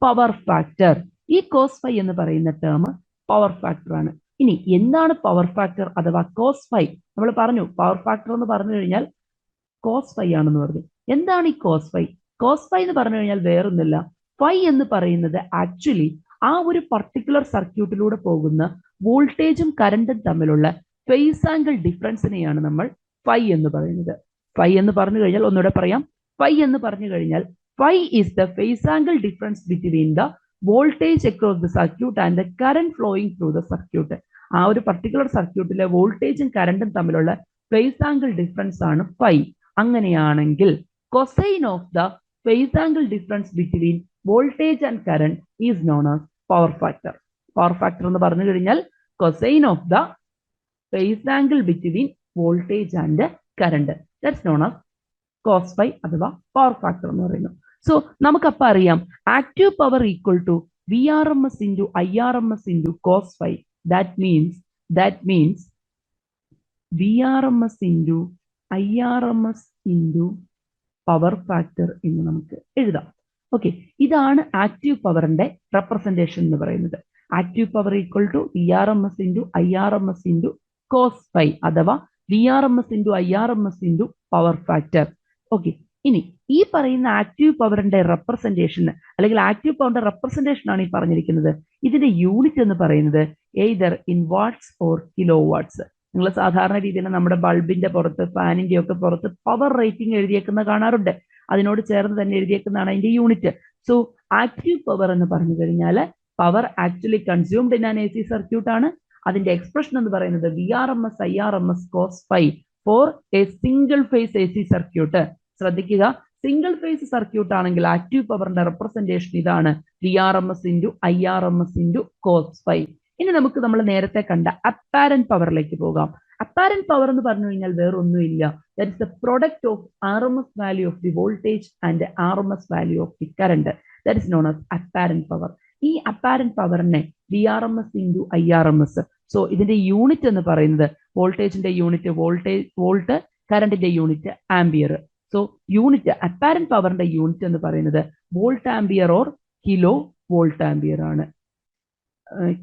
power factor. ഈ കോസ് ഫൈ എന്ന് പറയുന്ന ടേം പവർ ഫാക്ടർ ആണ്. ഇനി എന്താണ് പവർ ഫാക്ടർ അഥവാ കോസ് ഫൈ? നമ്മൾ പറഞ്ഞു പവർ ഫാക്ടർ എന്ന് പറഞ്ഞു കഴിഞ്ഞാൽ കോസ് ഫൈ ആണെന്ന് പറഞ്ഞു. എന്താണ് ഈ കോസ് ഫൈ? കോസ് ഫൈ എന്ന് പറഞ്ഞു കഴിഞ്ഞാൽ വേറൊന്നുമില്ല, ഫൈ എന്ന് പറയുന്നത് ആക്ച്വലി ആ ഒരു പർട്ടിക്കുലർ സർക്യൂട്ടിലൂടെ പോകുന്ന വോൾട്ടേജും കറണ്ടും തമ്മിലുള്ള ഫേസ് ആംഗിൾ ഡിഫറൻസിനെയാണ് നമ്മൾ ഫൈ എന്ന് പറയുന്നത്. ഫൈ എന്ന് പറഞ്ഞു കഴിഞ്ഞാൽ, ഒന്നുകൂടെ പറയാം, ഫൈ എന്ന് പറഞ്ഞു കഴിഞ്ഞാൽ phi is the phase angle difference between the voltage across the circuit and the current flowing through the circuit. ആ ഒരു പർട്ടിക്കുലർ സർക്യൂട്ടിലെ വോൾട്ടേജും കറണ്ടും തമ്മിലുള്ള ഫേസ് ആംഗിൾ ഡിഫറൻസ് ആണ് ഫൈ. അങ്ങനെയാണെങ്കിൽ cosine of the phase angle difference between voltage and current is known as power factor. Power factor എന്ന് പറഞ്ഞു കഴിഞ്ഞാൽ cosine of the phase angle between voltage and current, that's known as cos phi അഥവാ power factor എന്ന് പറയുന്നു. So നമുക്കപ്പോൾ അറിയാം active power equal to VRMS into IRMS into cos phi. That means VRMS into IRMS into power factor എന്ന് നമുക്ക് എഴുതാം. Okay, ഇതാണ് active പവറിന്റെ റെപ്രസെന്റേഷൻ എന്ന് പറയുന്നത്. Active power equal to VRMS into IRMS into cos phi അഥവാ VRMS into IRMS into power factor. Okay, ഇനി ഈ പറയുന്ന ആക്റ്റീവ് പവറിന്റെ റെപ്രസെന്റേഷൻ അല്ലെങ്കിൽ ആക്റ്റീവ് പവറിന്റെ റെപ്രസെന്റേഷൻ ആണ് ഈ പറഞ്ഞിരിക്കുന്നത്. ഇതിന്റെ യൂണിറ്റ് എന്ന് പറയുന്നത് either in watts or kilowatts. നിങ്ങൾ സാധാരണ രീതിയിൽ നമ്മുടെ ബൾബിന്റെ പുറത്ത് ഫാനിന്റെ ഒക്കെ പുറത്ത് പവർ റേറ്റിംഗ് എഴുതിയേക്കുന്ന കാണാറുണ്ട്. അതിനോട് ചേർന്ന് തന്നെ എഴുതിയേക്കുന്നതാണ് അതിന്റെ യൂണിറ്റ്. സോ ആക്റ്റീവ് പവർ എന്ന് പറഞ്ഞു കഴിഞ്ഞാൽ power actually consumed in an A C circuit ആണ്. അതിന്റെ എക്സ്പ്രഷൻ എന്ന് പറയുന്നത് VRMS IRMS cos phi for a single phase A C circuit. ശ്രദ്ധിക്കുക, സിംഗിൾ ഫേസ് സർക്യൂട്ട് ആണെങ്കിൽ ആക്റ്റീവ് പവറിന്റെ റെപ്രസെന്റേഷൻ ഇതാണ് VRMS into IRMS into cos phi. ഇനി നമുക്ക് നമ്മൾ നേരത്തെ കണ്ട അപ്പാരന്റ് പവറിലേക്ക് പോകാം. അപ്പാരന്റ് പവർ എന്ന് പറഞ്ഞു കഴിഞ്ഞാൽ വേറൊന്നുമില്ല, that is the product of RMS value of the voltage and RMS value of the current. That is known as apparent power. ഈ അപ്പാരന്റ് പവറിനെ VRMS ഇൻറ്റു IRMS. സോ ഇതിന്റെ യൂണിറ്റ് എന്ന് പറയുന്നത് വോൾട്ടേജിന്റെ യൂണിറ്റ് വോൾട്ട്, കറന്റിന്റെ unit ampere. So unit apparent പവറിന്റെ unit എന്ന് പറയുന്നത് volt ampere or kilo volt ampere ആണ്.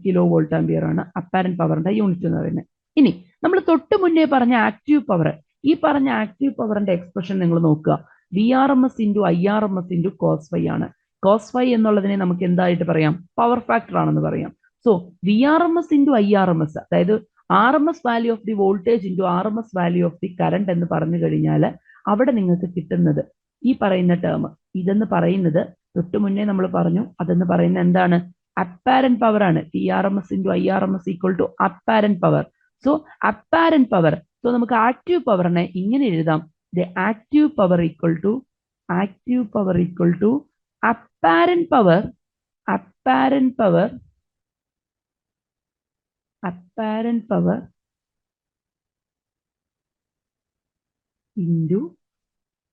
കിലോ വോൾട്ട് ആംബിയർ ആണ് അപ്പാരന്റ് പവറിന്റെ യൂണിറ്റ് എന്ന് പറയുന്നത്. ഇനി നമ്മൾ തൊട്ട് മുന്നേ പറഞ്ഞ ആക്റ്റീവ് പവർ, ഈ പറഞ്ഞ ആക്റ്റീവ് പവറിന്റെ എക്സ്പ്രഷൻ നിങ്ങൾ നോക്കുക, VRMS into IRMS into cos phi ആണ്. കോസ് ഫൈ എന്നുള്ളതിനെ നമുക്ക് എന്തായിട്ട് പറയാം? പവർ ഫാക്ടർ ആണെന്ന് പറയാം. സോ VRMS ഇൻറ്റു IRMS, അതായത് RMS value of the voltage into RMS value of the current എന്ന് പറഞ്ഞു കഴിഞ്ഞാൽ അവിടെ നിങ്ങൾക്ക് കിട്ടുന്നത് ഈ പറയുന്ന ടേം. ഇതെന്ന് പറയുന്നത് തൊട്ട് മുന്നേ നമ്മൾ പറഞ്ഞു, അതെന്ന് പറയുന്നത് എന്താണ്? അപ്പാരന്റ് പവർ ആണ്. VRMS into IRMS equal to apparent power. So apparent power, so നമുക്ക് ആക്റ്റീവ് പവറിനെ ഇങ്ങനെ എഴുതാം, the active power equal to apparent power into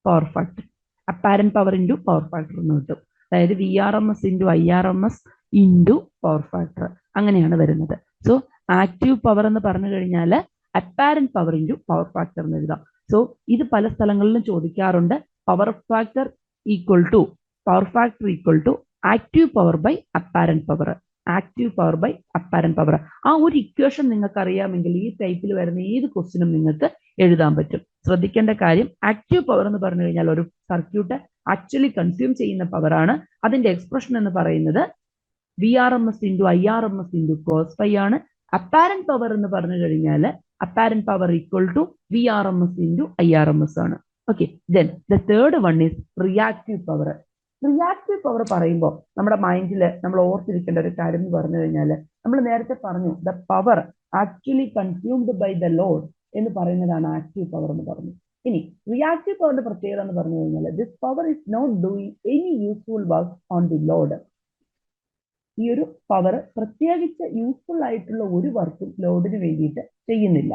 power factor. Apparent power into power factor എന്ന് കിട്ടും. അതായത് VRMS into IRMS into power factor, അങ്ങനെയാണ് വരുന്നത്. So active power എന്ന് പറഞ്ഞു കഴിഞ്ഞാൽ apparent power into power factor എന്ന് എഴുതാം. സോ ഇത് പല സ്ഥലങ്ങളിലും ചോദിക്കാറുണ്ട്. Power factor equal to active power by apparent power. Active power by apparent power. ആ ഒരു ഇക്വേഷൻ നിങ്ങൾക്ക് അറിയാമെങ്കിൽ ഈ ടൈപ്പിൽ വരുന്ന ഏത് ക്വസ്റ്റിനും നിങ്ങൾക്ക് എഴുതാൻ പറ്റും. ശ്രദ്ധിക്കേണ്ട കാര്യം, ആക്റ്റീവ് പവർ എന്ന് പറഞ്ഞു കഴിഞ്ഞാൽ ഒരു സർക്യൂട്ട് ആക്ച്വലി കൺസ്യൂം ചെയ്യുന്ന പവറാണ്. അതിന്റെ എക്സ്പ്രഷൻ എന്ന് പറയുന്നത് VRMS into IRMS into cos phi ആണ്. അപ്പാരന്റ് പവർ എന്ന് പറഞ്ഞു കഴിഞ്ഞാൽ apparent power equal to VRMS into IRMS ആണ്. Okay, then the third one is reactive power. Reactive power പറയുമ്പോൾ നമ്മുടെ മൈൻഡിൽ നമ്മൾ ഓർത്തിരിക്കേണ്ട ഒരു കാര്യം എന്ന് പറഞ്ഞു കഴിഞ്ഞാൽ, നമ്മൾ നേരത്തെ പറഞ്ഞു the power actually consumed by the load എന്ന് പറയുന്നതാണ് ആക്റ്റീവ് പവർ എന്ന് പറഞ്ഞു. ഇനി റിയാക്റ്റീവ് പവറിന്റെ പ്രത്യേകത എന്ന് പറഞ്ഞു കഴിഞ്ഞാൽ, this power is not doing any useful work on the load. ഈ ഒരു പവർ പ്രത്യേകിച്ച് യൂസ്ഫുൾ ആയിട്ടുള്ള ഒരു വർക്കും ലോഡിന് വേണ്ടിയിട്ട് ചെയ്യുന്നില്ല.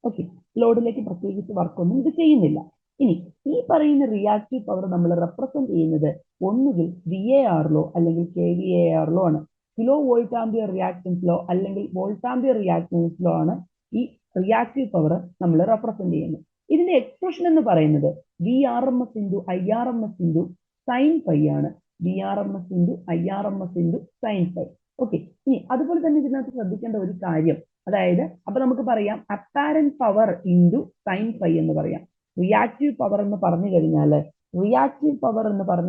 ഓക്കെ, ലോഡിലേക്ക് പ്രത്യേകിച്ച് വർക്കൊന്നും ഇത് ചെയ്യുന്നില്ല. ഇനി ഈ പറയുന്ന റിയാക്റ്റീവ് പവർ നമ്മൾ റെപ്രസെന്റ് ചെയ്യുന്നത് ഒന്നുകിൽ VAR-ലോ അല്ലെങ്കിൽ kVAR-ലോ ആണ്. കിലോ വോൾട്ട് ആംബിയർ റിയാക്ടൻസിലോ അല്ലെങ്കിൽ വോൾട്ടാംബിയർ റിയാക്ടൻസിലോ ആണ് ഈ റിയാക്റ്റീവ് പവർ നമ്മൾ റെപ്രസെന്റ് ചെയ്യുന്നത്. ഇതിന്റെ എക്സ്പ്രഷൻ എന്ന് പറയുന്നത് VRMS into IRMS into sine phi ആണ്. VRMS into IRMS into sine phi. Okay, ഇനി അതുപോലെ തന്നെ ഇതിനകത്ത് ശ്രദ്ധിക്കേണ്ട ഒരു കാര്യം, അതായത് അപ്പൊ നമുക്ക് പറയാം apparent power into sine phi എന്ന് പറയാം. റിയാക്റ്റീവ് പവർ എന്ന് പറഞ്ഞു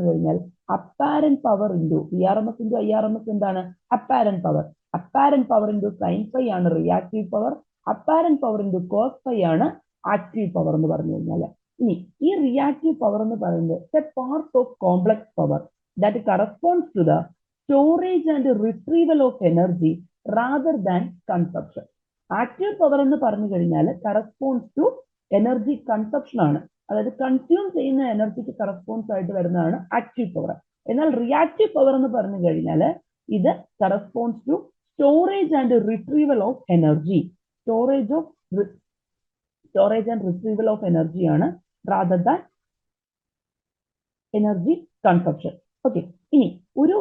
കഴിഞ്ഞാൽ apparent power into VRMS into IRMS എന്താണ്? Apparent power. Apparent power into sine phi ആണ് reactive power. Apparent power into cos phi ആണ് ആക്റ്റീവ് പവർ എന്ന് പറഞ്ഞു കഴിഞ്ഞാൽ. ഇനി ഈ റിയാക്റ്റീവ് പവർ എന്ന് പറയുന്നത് a part of complex power that corresponds to the storage and retrieval of energy rather than consumption. Active power എന്ന് പറഞ്ഞു കഴിഞ്ഞാൽ കറസ്പോണ്ട്സ് ടു എനർജി കൺസപ്ഷൻ ആണ്, അതായത് കൺസ്യൂം ചെയ്യുന്ന എനർജിക്ക് കറസ്പോൺസ് ആയിട്ട് വരുന്നതാണ് ആക്റ്റീവ് പവർ. എന്നാൽ റിയാക്റ്റീവ് പവർ എന്ന് പറഞ്ഞു കഴിഞ്ഞാൽ ഇത് corresponds to storage and retrieval of energy. Storage and retrieval of energy ആണ് rather than energy consumption. Okay, ഇനി ഒരു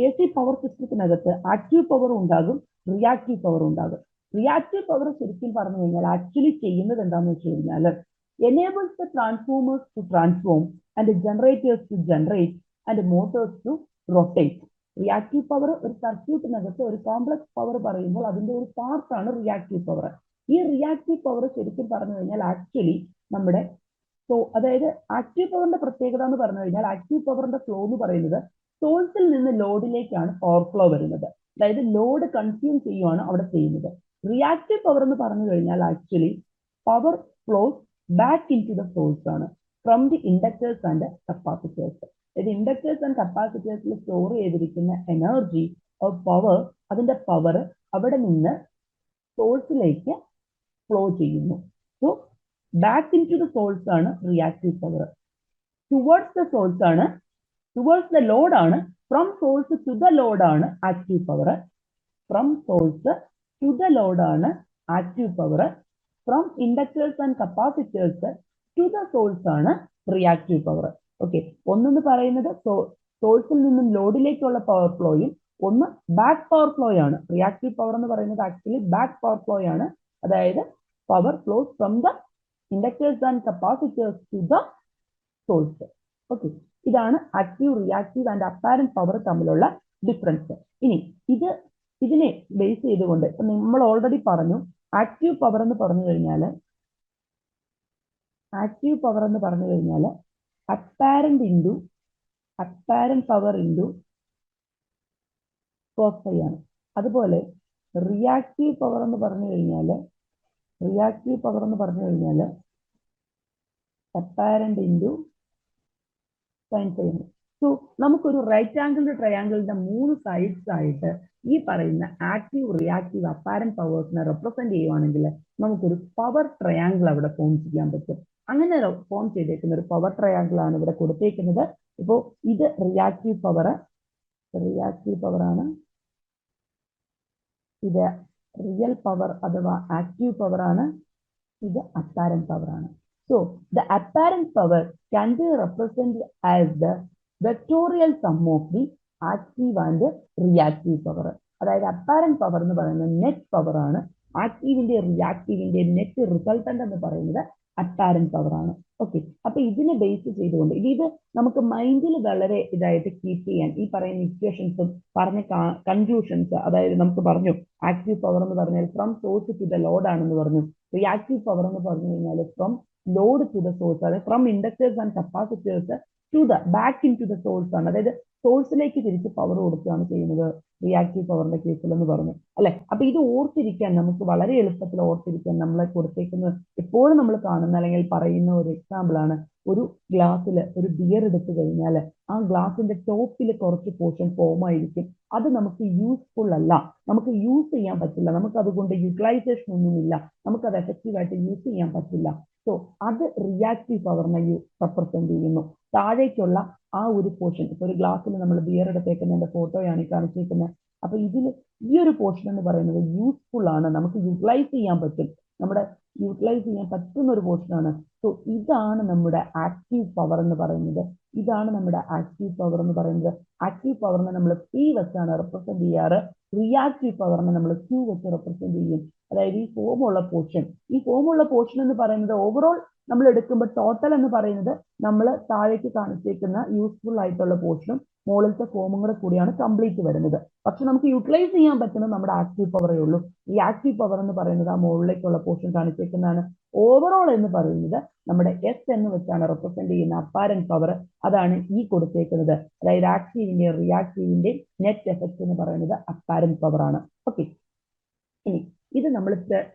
AC പവർ സിസ്റ്റത്തിനകത്ത് ആക്റ്റീവ് പവർ ഉണ്ടാകും, റിയാക്റ്റീവ് പവർ ഉണ്ടാകും. റിയാക്റ്റീവ് പവർ ശരിക്കും പറഞ്ഞു കഴിഞ്ഞാൽ ആക്ച്വലി ചെയ്യുന്നത് എന്താണെന്ന് വെച്ച് കഴിഞ്ഞാൽ enables the transformers to transform and the generators to generate and the motors to rotate. Reactive power ഒരു സർക്യൂട്ടിനകത്ത് ഒരു കോംപ്ലക്സ് പവർ പറയുമ്പോൾ അതിന്റെ ഒരു പാർട്ടാണ് റിയാക്റ്റീവ് പവർ. ഈ റിയാക്റ്റീവ് പവർ ശരിക്കും പറഞ്ഞു കഴിഞ്ഞാൽ ആക്ച്വലി നമ്മുടെ അതായത് ആക്റ്റീവ് പവറിന്റെ പ്രത്യേകത എന്ന് പറഞ്ഞു കഴിഞ്ഞാൽ ആക്റ്റീവ് പവറിന്റെ ഫ്ലോ എന്ന് പറയുന്നത് സോഴ്സിൽ നിന്ന് ലോഡിലേക്കാണ് പവർ ഫ്ലോ വരുന്നത്. അതായത് ലോഡ് കൺസ്യൂം ചെയ്യുവാണ് അവിടെ ചെയ്യുന്നത്. റിയാക്റ്റീവ് പവർ എന്ന് പറഞ്ഞു കഴിഞ്ഞാൽ actually power flows back into the source ആണ് from the inductors and capacitors. ഇത് ഇൻഡക്ടേഴ്സ് ആൻഡ് കപ്പാസിറ്റേഴ്സിൽ സ്റ്റോർ ചെയ്തിരിക്കുന്ന എനർജി ഓഫ് പവർ, അതിന്റെ പവർ അവിടെ നിന്ന് സോഴ്സിലേക്ക് ഫ്ലോ ചെയ്യുന്നു. So back into the source ആണ് reactive power. Towards the source ആണ്, ടുവേർഡ്സ് ദ ലോഡ് ആണ്, from source to the load ആണ് active power. From source to the load ആണ് active power. From inductors and capacitors to the source ആണ് reactive power. Okay, ഒന്നെന്ന് പറയുന്നത് സോഴ്സിൽ നിന്നും ലോഡിലേക്കുള്ള പവർ ഫ്ലോയും, ഒന്ന് ബാക്ക് പവർ ഫ്ലോ ആണ്. റിയാക്റ്റീവ് പവർ എന്ന് പറയുന്നത് ആക്ച്വലി ബാക്ക് പവർ ഫ്ലോ ആണ്. അതായത് power flows from the inductors and capacitors to the source. Okay, ഇതാണ് active, reactive and apparent power തമ്മിലുള്ള ഡിഫറൻസ്. ഇനി ഇതിനെ ബേസ് ചെയ്തുകൊണ്ട് നമ്മൾ ഓൾറെഡി പറഞ്ഞു, ആക്റ്റീവ് പവർ എന്ന് പറഞ്ഞു കഴിഞ്ഞാൽ apparent power into cos phi ആണ്. അതുപോലെ റിയാക്റ്റീവ് പവർ എന്ന് പറഞ്ഞു കഴിഞ്ഞാൽ അപ്പാരന്റ് ഇൻറ്റു സൈൻ ഫൈ ആണ്. സോ നമുക്കൊരു റൈറ്റ് ആംഗിൾ ട്രയാംഗിളിന്റെ 3 സൈഡ്സ് ആയിട്ട് ഈ പറയുന്ന ആക്റ്റീവ്, റിയാക്റ്റീവ്, അപ്പാരന്റ് പവേഴ്സിനെ റെപ്രസെന്റ് ചെയ്യുവാണെങ്കിൽ നമുക്കൊരു പവർ ട്രയാംഗിൾ അവിടെ ഫോം ചെയ്യാൻ പറ്റും. അങ്ങനെ ഫോം ചെയ്തേക്കുന്ന ഒരു പവർ ട്രയാംഗിൾ ആണ് ഇവിടെ കൊടുത്തേക്കുന്നത്. ഇപ്പോൾ ഇത് റിയാക്റ്റീവ് പവർ ആണ്, ഇത് റിയൽ പവർ അഥവാ ആക്റ്റീവ് പവർ ആണ്, ഇത് അപ്പാരന്റ് പവർ ആണ്. So the apparent power can be represented as the vectorial sum of the active and reactive power. അതായത് അപ്പാരന്റ് പവർ എന്ന് പറയുന്നത് നെറ്റ് പവർ ആണ്, ആക്റ്റീവിന്റെ റിയാക്റ്റീവിന്റെ നെറ്റ് റിസൾട്ടന്റ് എന്ന് പറയുന്നത് അപ്പാരന്റ് പവർ ആണ്. ഓക്കെ, അപ്പൊ ഇതിനെ ബേസ് ചെയ്തുകൊണ്ട് ഇത് നമുക്ക് മൈൻഡിൽ വളരെ ഇതായിട്ട് കീപ്പ് ചെയ്യാൻ ഈ പറയുന്ന ഇക്വേഷൻസും പറഞ്ഞ കൺക്ലൂഷൻസ്, അതായത് നമുക്ക് പറഞ്ഞു ആക്റ്റീവ് പവർ എന്ന് പറഞ്ഞാൽ from source to the load ആണെന്ന് പറഞ്ഞു, റിയാക്റ്റീവ് പവർ എന്ന് പറഞ്ഞു കഴിഞ്ഞാൽ from load to the source, അതായത് from inductors and capacitors to the back into the source ആണ്, അതായത് സോഴ്സിലേക്ക് തിരിച്ച് പവർ കൊടുക്കുകയാണ് ചെയ്യുന്നത് റിയാക്റ്റീവ് പവറിന്റെ കേസിൽ എന്ന് പറഞ്ഞു അല്ലെ. അപ്പൊ ഇത് ഓർത്തിരിക്കാൻ നമുക്ക് വളരെ എളുപ്പത്തിൽ ഓർത്തിരിക്കാൻ നമ്മളെ കൊടുത്തേക്കുന്ന എപ്പോഴും നമ്മൾ കാണുന്ന അല്ലെങ്കിൽ പറയുന്ന ഒരു എക്സാമ്പിൾ ആണ്, ഒരു ഗ്ലാസ്സിൽ ഒരു ബിയർ എടുത്തു കഴിഞ്ഞാൽ ആ ഗ്ലാസിന്റെ ടോപ്പിൽ കുറച്ച് പോർഷൻ ഫോം ആയിരിക്കും. അത് നമുക്ക് യൂസ്ഫുൾ അല്ല, നമുക്ക് യൂസ് ചെയ്യാൻ പറ്റില്ല, നമുക്ക് അതുകൊണ്ട് യൂട്ടിലൈസേഷൻ ഒന്നുമില്ല, നമുക്കത് എഫക്റ്റീവായിട്ട് യൂസ് ചെയ്യാൻ പറ്റില്ല. സോ അത് റിയാക്റ്റീവ് പവറിനെ റെപ്രസെന്റ് ചെയ്യുന്നു. താഴേക്കുള്ള ആ ഒരു പോർഷൻ, ഇപ്പൊ ഒരു ഗ്ലാസ്സിൽ നമ്മൾ ബിയർ എടുത്തേക്കുന്നതിന്റെ ഫോട്ടോയാണ് ഈ കാണിച്ചിരിക്കുന്നത്. അപ്പൊ ഇതിൽ ഈ ഒരു പോർഷൻ എന്ന് പറയുന്നത് യൂസ്ഫുൾ ആണ്, നമുക്ക് യൂട്ടിലൈസ് ചെയ്യാൻ പറ്റും, യൂട്ടിലൈസ് ചെയ്യാൻ പറ്റുന്ന ഒരു പോർഷൻ ആണ്. സോ ഇതാണ് നമ്മുടെ ആക്റ്റീവ് പവർ എന്ന് പറയുന്നത്. ആക്റ്റീവ് പവറിനെ നമ്മൾ P വെച്ചാണ് റെപ്രസെന്റ് ചെയ്യാറ്, റിയാക്റ്റീവ് പവറിനെ നമ്മൾ Q വെച്ച് റെപ്രസെന്റ് ചെയ്യും. അതായത് ഈ ഫോമുള്ള പോർഷൻ എന്ന് പറയുന്നത് ഓവറോൾ നമ്മൾ എടുക്കുമ്പോൾ ടോട്ടൽ എന്ന് പറയുന്നത് നമ്മൾ താഴേക്ക് കാണിച്ചേക്കുന്ന യൂസ്ഫുൾ ആയിട്ടുള്ള പോർഷനും മുകളിലത്തെ ഫോമും കൂടെ കൂടിയാണ് കംപ്ലീറ്റ് വരുന്നത്. പക്ഷെ നമുക്ക് യൂട്ടിലൈസ് ചെയ്യാൻ പറ്റുന്നത് നമ്മുടെ ആക്റ്റീവ് പവറേ ഉള്ളൂ. ഈ ആക്റ്റീവ് പവർ എന്ന് പറയുന്നത് ആ മുകളിലേക്കുള്ള പോർഷൻ കാണിച്ചേക്കുന്നതാണ്. ഓവറോൾ എന്ന് പറയുന്നത് നമ്മുടെ S എന്ന് വെച്ചാണ് റെപ്രസെന്റ് ചെയ്യുന്ന അപ്പാരന്റ് പവർ, അതാണ് ഈ കൊടുത്തേക്കുന്നത്. അതായത് ആക്റ്റീവിന്റെയും റിയാക്റ്റീവിന്റെയും നെറ്റ് എഫക്ട് എന്ന് പറയുന്നത് അപ്പാരന്റ് പവർ ആണ്. ഓക്കെ, ഇനി ഇത് നമ്മൾ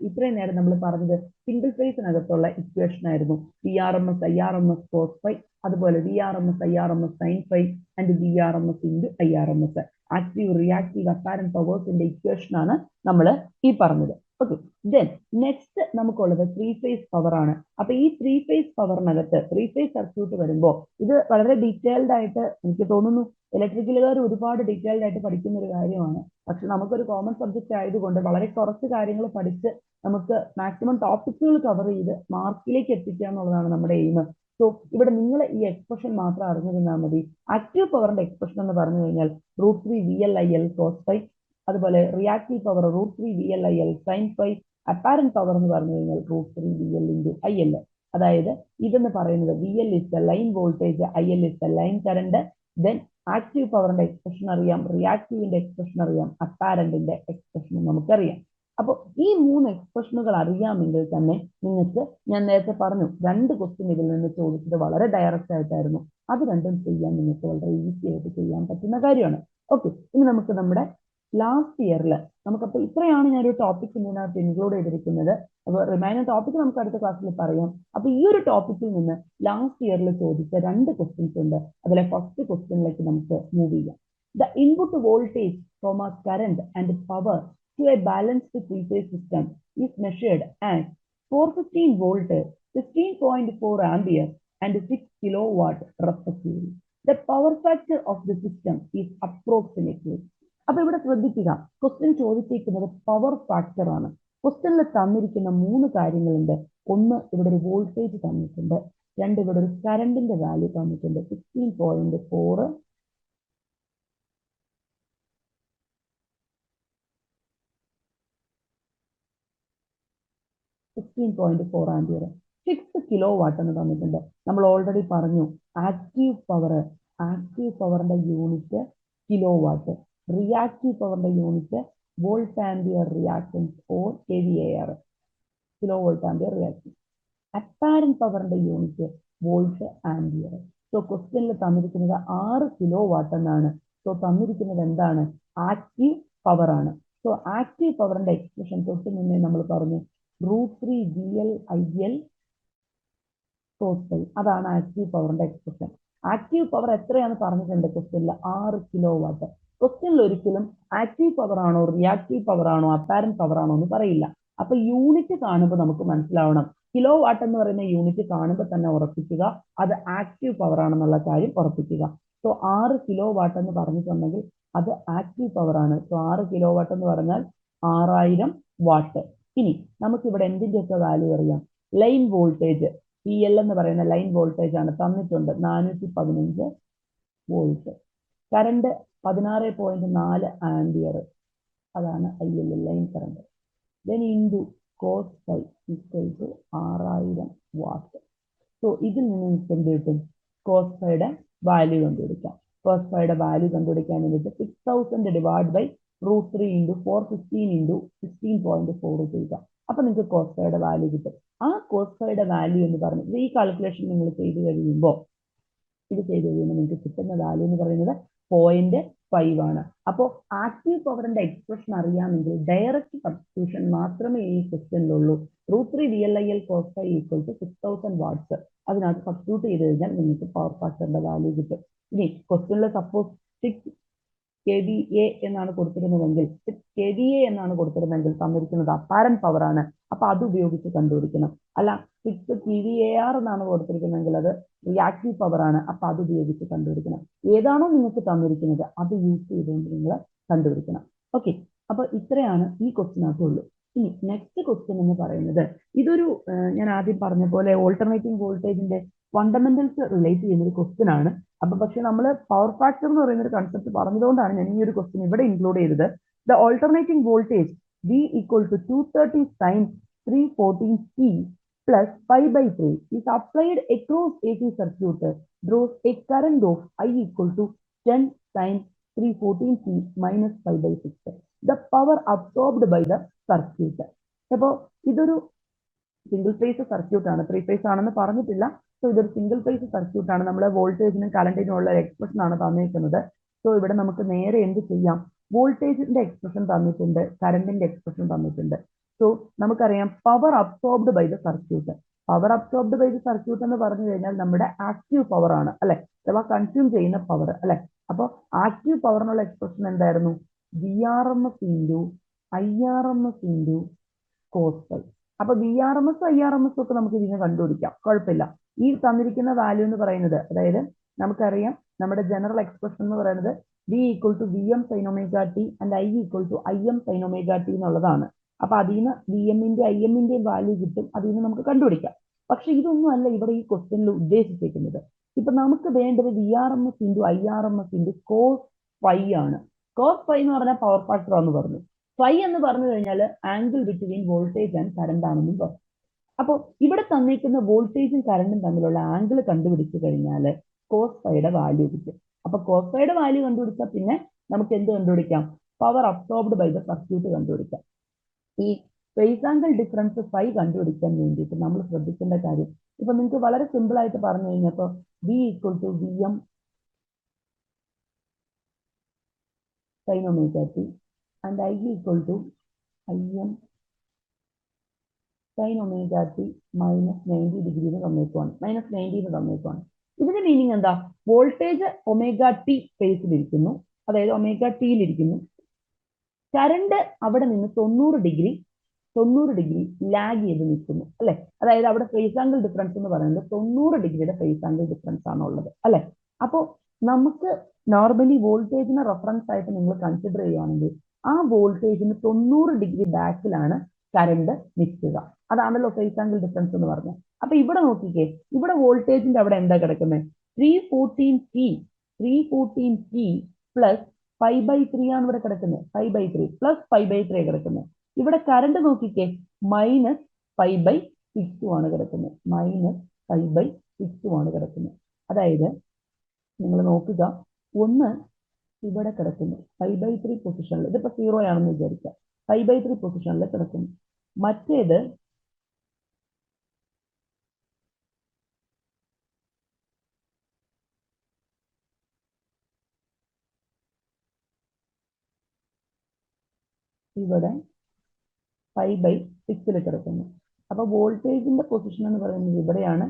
ഇത്രയും നേരം നമ്മൾ പറഞ്ഞത് സിംഗിൾ ഫേസിനകത്തുള്ള ഇക്വേഷൻ ആയിരുന്നു. VRMS IRMS cos ഫൈ, അതുപോലെ VRMS IRMS sin phi and VRMS into IRMS. Active, reactive, apparent പവേഴ്സിന്റെ ഇക്വേഷൻ ആണ് നമ്മൾ ഈ പറഞ്ഞത്. ഓക്കെ, ദെൻ നെക്സ്റ്റ് നമുക്കുള്ളത് 3 ഫേസ് പവർ ആണ്. അപ്പൊ ഈ 3 ഫേസ് പവറിനകത്ത് 3 ഫേസ് സർക്യൂട്ട് വരുമ്പോൾ ഇത് വളരെ ഡീറ്റെയിൽഡ് ആയിട്ട് എനിക്ക് തോന്നുന്നു ഇലക്ട്രിക്കലുകാർ ഒരുപാട് ഡീറ്റെയിൽഡ് ആയിട്ട് പഠിക്കുന്ന ഒരു കാര്യമാണ്. പക്ഷെ നമുക്കൊരു കോമൺ സബ്ജക്റ്റ് ആയതുകൊണ്ട് വളരെ കുറച്ച് കാര്യങ്ങൾ പഠിച്ച് നമുക്ക് മാക്സിമം ടോപ്പിക്കുകൾ കവർ ചെയ്ത് മാർക്കിലേക്ക് എത്തിക്കുക എന്നുള്ളതാണ് നമ്മുടെ എയിം. സോ ഇവിടെ നിങ്ങൾ ഈ എക്സ്പ്രഷൻ മാത്രം അറിഞ്ഞിരുന്നാൽ മതി. ആക്റ്റീവ് പവറിന്റെ എക്സ്പ്രഷൻ എന്ന് പറഞ്ഞു കഴിഞ്ഞാൽ √3 VLIL cos ഫൈ, അതുപോലെ reactive power √3 VLIL sin phi, apparent power എന്ന് പറഞ്ഞു കഴിഞ്ഞാൽ √3 VL into IL. അതായത് ഇതെന്ന് പറയുന്നത് VL is the line voltage, IL is the line current. Then active പവറിന്റെ എക്സ്പ്രഷൻ അറിയാം, റിയാക്റ്റീവിന്റെ എക്സ്പ്രഷൻ അറിയാം, അപ്പാരന്റിന്റെ എക്സ്പ്രഷൻ നമുക്കറിയാം. അപ്പോൾ ഈ 3 എക്സ്പ്രഷനുകൾ അറിയാമെങ്കിൽ തന്നെ നിങ്ങൾക്ക്, ഞാൻ നേരത്തെ പറഞ്ഞു 2 ക്വസ്റ്റ്യൻ ഇതിൽ നിന്ന് ചോദിച്ചത് വളരെ ഡയറക്റ്റ് ആയിട്ടായിരുന്നു, അത് രണ്ടും ചെയ്യാൻ നിങ്ങൾക്ക് വളരെ ഈസി ആയിട്ട് ചെയ്യാൻ പറ്റുന്ന കാര്യമാണ്. ഓക്കെ, ഇനി നമുക്ക് നമ്മുടെ ലാസ്റ്റ് ഇയറിൽ നമുക്കപ്പോൾ ഇത്രയാണ് ഞാനൊരു ടോപ്പിക് ഇതിനകത്ത് ഇൻക്ലൂഡ് ചെയ്തിരിക്കുന്നത്. അപ്പോൾ റിമൈനിങ് ടോപ്പിക് നമുക്ക് അടുത്ത ക്ലാസ്സിൽ പറയാം. അപ്പൊ ഈ ഒരു ടോപ്പിക്കിൽ നിന്ന് ലാസ്റ്റ് ഇയറിൽ ചോദിച്ച 2 ക്വസ്റ്റ്യൻസ് ഉണ്ട്. അതിലെ ഫസ്റ്റ് ക്വസ്റ്റ്യനിലേക്ക് നമുക്ക് മൂവ് ചെയ്യാം. The input voltage from a current and power to a balanced three-phase system is measured as 415 volt, 16.4 ampere and 6 kilowatt respectively. The power factor of the system is approximately. അപ്പൊ ഇവിടെ ശ്രദ്ധിക്കുക, question ചോദിച്ചിരിക്കുന്നത് power factor ആണ്. ക്വസ്റ്റ്യനിൽ തന്നിരിക്കുന്ന 3 കാര്യങ്ങളുണ്ട്. ഒന്ന്, ഇവിടെ ഒരു വോൾട്ടേജ് തന്നിട്ടുണ്ട്. 2, ഇവിടെ ഒരു കറണ്ടിന്റെ വാല്യൂ തന്നിട്ടുണ്ട് 16.4 ആംപിയർ, 6 കിലോ വാട്ട് എന്ന് തന്നിട്ടുണ്ട്. നമ്മൾ ഓൾറെഡി പറഞ്ഞു ആക്റ്റീവ് പവറിന്റെ യൂണിറ്റ് കിലോ വാട്ട്, റിയാക്റ്റീവ് പവറിന്റെ unit volt ampere reactance or kVAR, kilo volt ampere reactance. Apparent പവറിന്റെ യൂണിറ്റ് വോൾട്ട് ആംപിയർ. സോ ക്വസ്റ്റ്യനിൽ തന്നിരിക്കുന്നത് 6 കിലോ വാട്ട് എന്നാണ്. സോ തന്നിരിക്കുന്നത് എന്താണ്? ആക്റ്റീവ് പവർ ആണ്. സോ ആക്റ്റീവ് പവറിന്റെ എക്സ്പ്രഷൻ തൊട്ട് മുന്നേ നമ്മൾ പറഞ്ഞു √3 VL/IL cos φ. അതാണ് ആക്റ്റീവ് പവറിന്റെ എക്സ്പ്രഷൻ. ആക്റ്റീവ് പവർ എത്രയാണ് പറഞ്ഞിട്ടുണ്ട് ക്വസ്റ്റ്യനിൽ? 6 കിലോ വാട്ട്. ക്വസ്റ്റ്യനിൽ ഒരിക്കലും ആക്റ്റീവ് പവർ ആണോ, റിയാക്റ്റീവ് പവർ ആണോ, അപ്പാരന്റ് പവർ ആണോ എന്ന് പറയില്ല. അപ്പൊ യൂണിറ്റ് കാണുമ്പോൾ നമുക്ക് മനസ്സിലാവണം. കിലോ വാട്ട് എന്ന് പറയുന്ന യൂണിറ്റ് കാണുമ്പോൾ തന്നെ ഉറപ്പിക്കുക അത് ആക്റ്റീവ് പവർ ആണെന്നുള്ള കാര്യം ഉറപ്പിക്കുക. സോ 6 കിലോ വാട്ട് എന്ന് പറഞ്ഞിട്ടുണ്ടെങ്കിൽ അത് ആക്റ്റീവ് പവർ ആണ്. സോ 6 കിലോ വാട്ട് എന്ന് പറഞ്ഞാൽ 6000 വാട്ട്. ഇനി നമുക്ക് ഇവിടെ എന്തിന്റെയൊക്കെ വാല്യൂ അറിയാം? ലൈൻ വോൾട്ടേജ് PL എന്ന് പറയുന്ന ലൈൻ വോൾട്ടേജ് ആണ് തന്നിട്ടുണ്ട്, 415 വോൾട്ട്. കറണ്ട് 16.4 ആംപിയർ, അതാണ് IL line current. Then into cos φ = 6000 what. So ഇതിൽ നിന്ന് നമുക്ക് എന്ത് കിട്ടും? cos φയുടെ വാല്യൂ കണ്ടുപിടിക്കാം. cos φയുടെ വാല്യൂ കണ്ടുപിടിക്കാൻ വേണ്ടിയിട്ട് 6000 ഡിവൈഡ് ബൈ √3 × 415 × 16.4 ചെയ്യുക. അപ്പൊ നിങ്ങൾക്ക് cos φയുടെ വാല്യൂ കിട്ടും. ആ cos φയുടെ വാല്യൂ എന്ന് പറഞ്ഞത് ഈ കാൽക്കുലേഷൻ നിങ്ങൾ ചെയ്ത് കഴിയുമ്പോൾ നിങ്ങൾക്ക് കിട്ടുന്ന വാല്യൂ എന്ന് പറയുന്നത് 0.5 ആണ്. അപ്പോൾ ആക്റ്റീവ് പവറിന്റെ എക്സ്പ്രഷൻ അറിയാമെങ്കിൽ ഡയറക്റ്റ് സബ്സ്റ്റിറ്റ്യൂഷൻ മാത്രമേ ഈ ക്വസ്റ്റ്യനിലുള്ളൂ. √3 VLIL cos φ = 6000 വാട്ട്സ്. അതിനകത്ത് സബ്സ്റ്റിറ്റ്യൂട്ട് ചെയ്ത് കഴിഞ്ഞാൽ നിങ്ങൾക്ക് പവർ ഫാക്ടറിന്റെ വാല്യൂ കിട്ടും. ഇനി ക്വസ്റ്റ്യനിൽ സപ്പോസ് 6 kVA എന്നാണ് കൊടുത്തിരുന്നതെങ്കിൽ 6 kVA എന്നാണ് കൊടുത്തിരുന്നെങ്കിൽ തന്നിരിക്കുന്നത് അപ്പാരന്റ് പവർ ആണ്. അപ്പൊ അത് ഉപയോഗിച്ച് കണ്ടുപിടിക്കണം. അല്ല 6 kVAR എന്നാണ് കൊടുത്തിരിക്കുന്നതെങ്കിൽ അത് റിയാക്റ്റീവ് പവർ ആണ്. അപ്പൊ അത് ഉപയോഗിച്ച് കണ്ടുപിടിക്കണം. ഏതാണോ നിങ്ങൾക്ക് തന്നിരിക്കുന്നത് അത് യൂസ് ചെയ്തുകൊണ്ട് നിങ്ങൾ കണ്ടുപിടിക്കണം. ഓക്കെ, അപ്പൊ ഇത്രയാണ് ഈ ക്വസ്റ്റിനകത്തുള്ളൂ. ഇനി നെക്സ്റ്റ് ക്വസ്റ്റ്യൻ എന്ന് പറയുന്നത് ഇതൊരു ഞാൻ ആദ്യം പറഞ്ഞ പോലെ ഓൾട്ടർനേറ്റിംഗ് വോൾട്ടേജിന്റെ ഫണ്ടമെന്റൽസ് റിലേറ്റ് ചെയ്യുന്ന ഒരു ക്വസ്റ്റ്യൻ ആണ്. അപ്പൊ പക്ഷെ നമ്മൾ പവർ ഫാക്ടർ എന്ന് പറയുന്ന ഒരു കൺസെപ്റ്റ് പറഞ്ഞതുകൊണ്ടാണ് ഞാൻ ഈ ഒരു ക്വസ്റ്റ്യൻ ഇവിടെ ഇൻക്ലൂഡ് ചെയ്തത്. The alternating voltage V = 230 sin 314t plus pi/3 is applied across AC circuit draws a current of I = 10 sin 314t minus pi/6. The power absorbed by the circuit. അപ്പോ ഇതൊരു single phase circuit ആണ്, 3 face ആണെന്ന് പറഞ്ഞിട്ടില്ല. So ഇതൊരു single phase circuit ആണ്. നമ്മളെ വോൾട്ടേജിനും കറണ്ടിനും ഉള്ള expression ആണ് തന്നിരിക്കുന്നത്. സോ ഇവിടെ നമുക്ക് നേരെ എന്ത് ചെയ്യാം? വോൾട്ടേജിന്റെ എക്സ്പ്രഷൻ തന്നിട്ടുണ്ട്, കറണ്ടിന്റെ എക്സ്പ്രഷൻ തന്നിട്ടുണ്ട്. സോ നമുക്കറിയാം power absorbed by the circuit. Power absorbed by the circuit എന്ന് പറഞ്ഞു കഴിഞ്ഞാൽ നമ്മുടെ ആക്റ്റീവ് പവർ ആണ് അല്ലെ, അഥവാ കൺസ്യൂം ചെയ്യുന്ന പവർ അല്ലെ. അപ്പോൾ ആക്റ്റീവ് പവറിനുള്ള എക്സ്പ്രഷൻ എന്തായിരുന്നു? VRMS × IRMS × cos φ. അപ്പൊ VRMS IRMS ഒക്കെ നമുക്ക് ഇതിനെ കണ്ടുപിടിക്കാം, കുഴപ്പമില്ല. ഈ തന്നിരിക്കുന്ന വാല്യൂ എന്ന് പറയുന്നത്, അതായത് നമുക്കറിയാം നമ്മുടെ ജനറൽ എക്സ്പ്രഷൻ എന്ന് പറയുന്നത് V = VM sin ωt and I = IM sin ωt എന്നുള്ളതാണ്. അപ്പൊ അതിൽ നിന്ന് VM-ന്റെ IM-ന്റെയും വാല്യൂ കിട്ടും, അതിൽ നിന്ന് നമുക്ക് കണ്ടുപിടിക്കാം. പക്ഷെ ഇതൊന്നും അല്ല ഇവിടെ ഈ ക്വസ്റ്റ്യനിൽ ഉദ്ദേശിച്ചിരിക്കുന്നത്. ഇപ്പൊ നമുക്ക് വേണ്ടത് VRMS × IRMS × cos φ ആണ്. cos φ എന്ന് പറഞ്ഞാൽ പവർ ഫാക്ടർ ആണെന്ന് പറഞ്ഞു. ഫൈ എന്ന് പറഞ്ഞു കഴിഞ്ഞാൽ angle between voltage and current ആണെന്നും പറഞ്ഞു. അപ്പോൾ ഇവിടെ തന്നിരിക്കുന്ന വോൾട്ടേജും കറണ്ടും തമ്മിലുള്ള ആംഗിൾ കണ്ടുപിടിച്ചു കഴിഞ്ഞാൽ cos φയുടെ വാല്യൂ കിട്ടും. അപ്പൊ cos φയുടെ വാല്യൂ കണ്ടുപിടിച്ചാൽ പിന്നെ നമുക്ക് എന്ത് കണ്ടുപിടിക്കാം? Power absorbed by the circuit കണ്ടുപിടിക്കാം. ഈ ഫേസ് ആംഗിൾ ഡിഫറൻസ് ഫൈ കണ്ടുപിടിക്കാൻ വേണ്ടിയിട്ട് നമ്മൾ ശ്രദ്ധിക്കേണ്ട കാര്യം, ഇപ്പൊ നിങ്ങൾക്ക് വളരെ സിമ്പിൾ ആയിട്ട് പറഞ്ഞു കഴിഞ്ഞപ്പോൾ V = VM sin ωt and I equal to Im sin omega t minus 90 degree എന്ന് തന്നേക്കുവാണ്, മൈനസ് 90 എന്ന് തന്നേക്കുവാണ്. ഇതിന്റെ മീനിങ് എന്താ? വോൾട്ടേജ് ഒമേഗ ടി ഫേസിലിരിക്കുന്നു, അതായത് ഒമേഗ ടിയിലിരിക്കുന്നു. കറണ്ട് അവിടെ നിന്ന് 90 ഡിഗ്രി ലാഗ് ചെയ്ത് നിൽക്കുന്നു, അല്ലെ? അതായത് അവിടെ ഫേസ് ആംഗിൾ ഡിഫറൻസ് എന്ന് പറയുന്നത് 90 ഡിഗ്രിയുടെ ഫേസ് ആംഗിൾ ഡിഫറൻസ് ആണ് ഉള്ളത്, അല്ലെ? അപ്പോൾ നമുക്ക് നോർമലി വോൾട്ടേജിനെ റെഫറൻസ് ആയിട്ട് നിങ്ങൾ കൺസിഡർ ചെയ്യുകയാണെങ്കിൽ ആ വോൾട്ടേജിന് 90 ഡിഗ്രി ബാക്കിലാണ് കറണ്ട് നിൽക്കുക. അതാണല്ലോ ഫേസ് ആംഗിൾ ഡിഫറൻസ് എന്ന് പറഞ്ഞത്. അപ്പൊ ഇവിടെ നോക്കിക്കേ, ഇവിടെ വോൾട്ടേജിന്റെ അവിടെ എന്താ കിടക്കുന്നത്? 314 പ്ലസ് 5/3 ആണ് ഇവിടെ കിടക്കുന്നത്. 5/3 പ്ലസ് 5/3 കിടക്കുന്നത്. ഇവിടെ കറണ്ട് നോക്കിക്കേ, മൈനസ് 5/6 ആണ് കിടക്കുന്നത്. മൈനസ് 5/6 ആണ് കിടക്കുന്നത്. അതായത് നിങ്ങൾ നോക്കുക, ഒന്ന് ഇവിടെ കിടക്കുന്നു 5/3 പൊസിഷനിൽ, ഇതിപ്പോ 0 ആണെന്ന് വിചാരിക്കുക, 5/3 പൊസിഷനിൽ കിടക്കുന്നു. മറ്റേത് ഇവിടെ 5/6 കിടക്കുന്നു. അപ്പൊ വോൾട്ടേജിന്റെ പൊസിഷൻ എന്ന് പറയുന്നത് ഇവിടെയാണ്,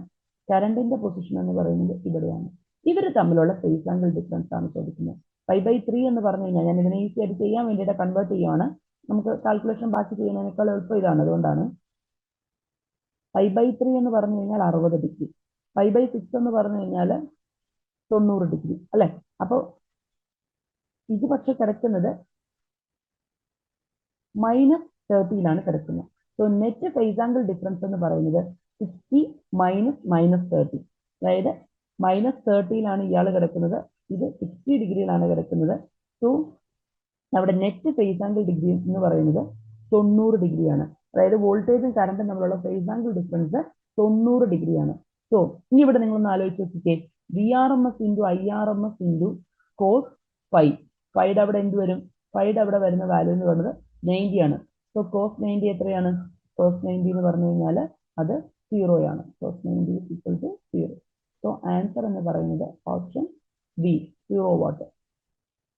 കറണ്ടിന്റെ പൊസിഷൻ എന്ന് പറയുന്നത് ഇവിടെയാണ്. ഇവർ തമ്മിലുള്ള ഫേസ് ആംഗിൾ ഡിഫറൻസ് ആണ് ചോദിക്കുന്നത്. 5/3 എന്ന് പറഞ്ഞു കഴിഞ്ഞാൽ ഞാൻ ഇതിനെ ഈസി ആയിട്ട് ചെയ്യാൻ വേണ്ടിയിട്ട് കൺവേർട്ട് ചെയ്യുവാണ്. നമുക്ക് കാൽക്കുലേഷൻ ബാക്കി ചെയ്യുന്നതിനേക്കാൾ എളുപ്പം ഇതാണ്, അതുകൊണ്ടാണ്. 5/3 എന്ന് പറഞ്ഞു കഴിഞ്ഞാൽ 60 ഡിഗ്രി, 5/6 എന്ന് പറഞ്ഞു കഴിഞ്ഞാൽ 90 ഡിഗ്രി, അല്ലെ? അപ്പൊ ഇത് പക്ഷെ കിടക്കുന്നത് മൈനസ് 30 കിടക്കുന്നത്. So net face angle difference എന്ന് പറയുന്നത് 60 മൈനസ് -30, അതായത് മൈനസ് 30 ഇയാൾ കിടക്കുന്നത്, ഇത് 60 ഡിഗ്രിയിലാണ് കിടക്കുന്നത്. സോ നമ്മുടെ നെറ്റ് ഫേസ് ആംഗിൾ ഡിഗ്രി എന്ന് പറയുന്നത് 90 ഡിഗ്രിയാണ്. അതായത് വോൾട്ടേജും കറണ്ടും തമ്മിലുള്ള ഫേസ് ആംഗിൾ ഡിഫറൻസ് 90 ഡിഗ്രിയാണ്. സോ ഇനി ഇവിടെ നിങ്ങളൊന്ന് ആലോചിച്ച് നോക്കിക്കേ, VRMS into IRMS into cos phi. ഫൈയുടെ അവിടെ എന്ത് വരും? ഫൈയുടെ അവിടെ വരുന്ന വാല്യൂ എന്ന് പറയുന്നത് 90 ആണ്. സോ കോസ് 90 എത്രയാണ്? കോസ് 90 എന്ന് പറഞ്ഞു കഴിഞ്ഞാൽ അത് 0 ആണ്. Cos 90 equal to 0. So answer എന്ന് പറയുന്നത് option B 0 watt.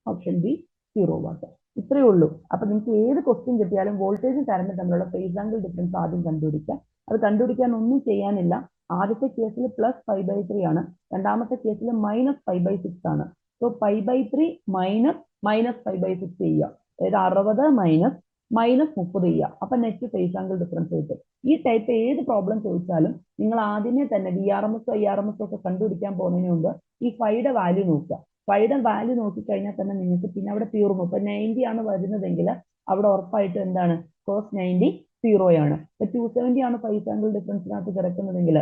Option B 0 watt. ഇത്രയേ ഉള്ളൂ. അപ്പൊ നിങ്ങൾക്ക് ഏത് ക്വസ്റ്റ്യൻ കിട്ടിയാലും വോൾട്ടേജും കറണ്ടും തമ്മിലുള്ള ഫേസ് ആംഗിൾ ഡിഫറൻസ് ആദ്യം കണ്ടുപിടിക്കുക. അത് കണ്ടുപിടിക്കാൻ ഒന്നും ചെയ്യാനില്ല. ആദ്യത്തെ കേസിൽ പ്ലസ് 5/3 ആണ്, രണ്ടാമത്തെ കേസിൽ മൈനസ് 5/6 ആണ്. സോ 5/3 മൈനസ് -5/6 ചെയ്യുക, അതായത് 60 മൈനസ് -30 ചെയ്യുക. അപ്പൊ നെറ്റ് ഫേസ് ആംഗിൾ ഡിഫറൻസ് കിട്ടും. ഈ ടൈപ്പ് ഏത് പ്രോബ്ലം ചോദിച്ചാലും നിങ്ങൾ ആദ്യമേ തന്നെ VRMS IRMS ഒക്കെ കണ്ടുപിടിക്കാൻ പോകുന്നതിന് മുമ്പ് ഈ ഫൈയുടെ വാല്യൂ നോക്കുക. ഫൈയുടെ വാല്യൂ നോക്കിക്കഴിഞ്ഞാൽ തന്നെ നിങ്ങൾക്ക് പിന്നെ അവിടെ തീർന്നു. ഇപ്പൊ 90 ആണ് വരുന്നതെങ്കിൽ അവിടെ ഉറപ്പായിട്ട് എന്താണ്? കോസ് 90 0 ആണ്. ഇപ്പൊ 270 ആണ് ഫേസ് ആംഗിൾ ഡിഫറൻസിനകത്ത് കിടക്കുന്നതെങ്കിൽ,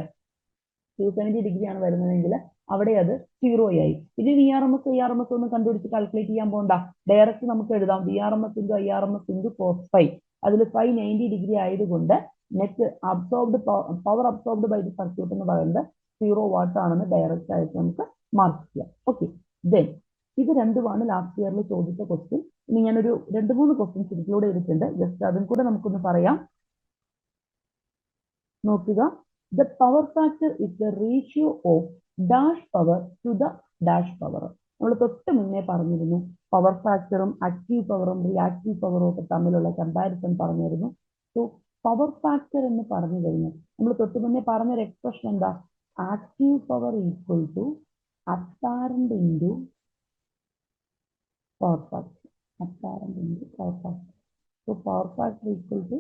270 ഡിഗ്രി ആണ് വരുന്നതെങ്കിൽ അവിടെ അത് 0 ആയി. ഇത് VRMS IRMS ഒന്നും കണ്ടുപിടിച്ച് കാൽക്കുലേറ്റ് ചെയ്യാൻ പോകണ്ട, ഡയറക്റ്റ് നമുക്ക് എഴുതാം VRMS into IRMS into cos phi. അതിൽ ഫൈ 90 ഡിഗ്രി ആയതുകൊണ്ട് net absorbed power absorbed by the circuit എന്ന് പറയുന്നത് 0 വാട്ട് ആണെന്ന് ഡയറക്റ്റ് ആയിട്ട് നമുക്ക് മാർക്ക് ചെയ്യാം. ഓക്കെ, ദെൻ ഇത് രണ്ടുമാണ് ലാസ്റ്റ് ഇയറിൽ ചോദിച്ച ക്വസ്റ്റ്യൻ. ഇനി ഞാനൊരു 2-3 ക്വസ്റ്റ്യൻസ് ഇൻക്ലൂഡ് ചെയ്തിട്ടുണ്ട്, ജസ്റ്റ് അതും കൂടെ നമുക്കൊന്ന് പറയാം. നോക്കുക, the power factor is the ratio of dash power to the dash power. നമ്മൾ തൊട്ട് മുന്നേ പറഞ്ഞിരുന്നു പവർ ഫാക്ടറും ആക്റ്റീവ് പവറും റിയാക്റ്റീവ് പവറും ഒക്കെ തമ്മിലുള്ള കമ്പാരിസൺ പറഞ്ഞിരുന്നു. സോ പവർ ഫാക്ടർ എന്ന് പറഞ്ഞു കഴിഞ്ഞാൽ നമ്മൾ തൊട്ട് മുന്നേ പറഞ്ഞൊരു എക്സ്പ്രഷൻ എന്താ? Active power equal to apparent into power factor. Apparent into power factor. So power factor equal to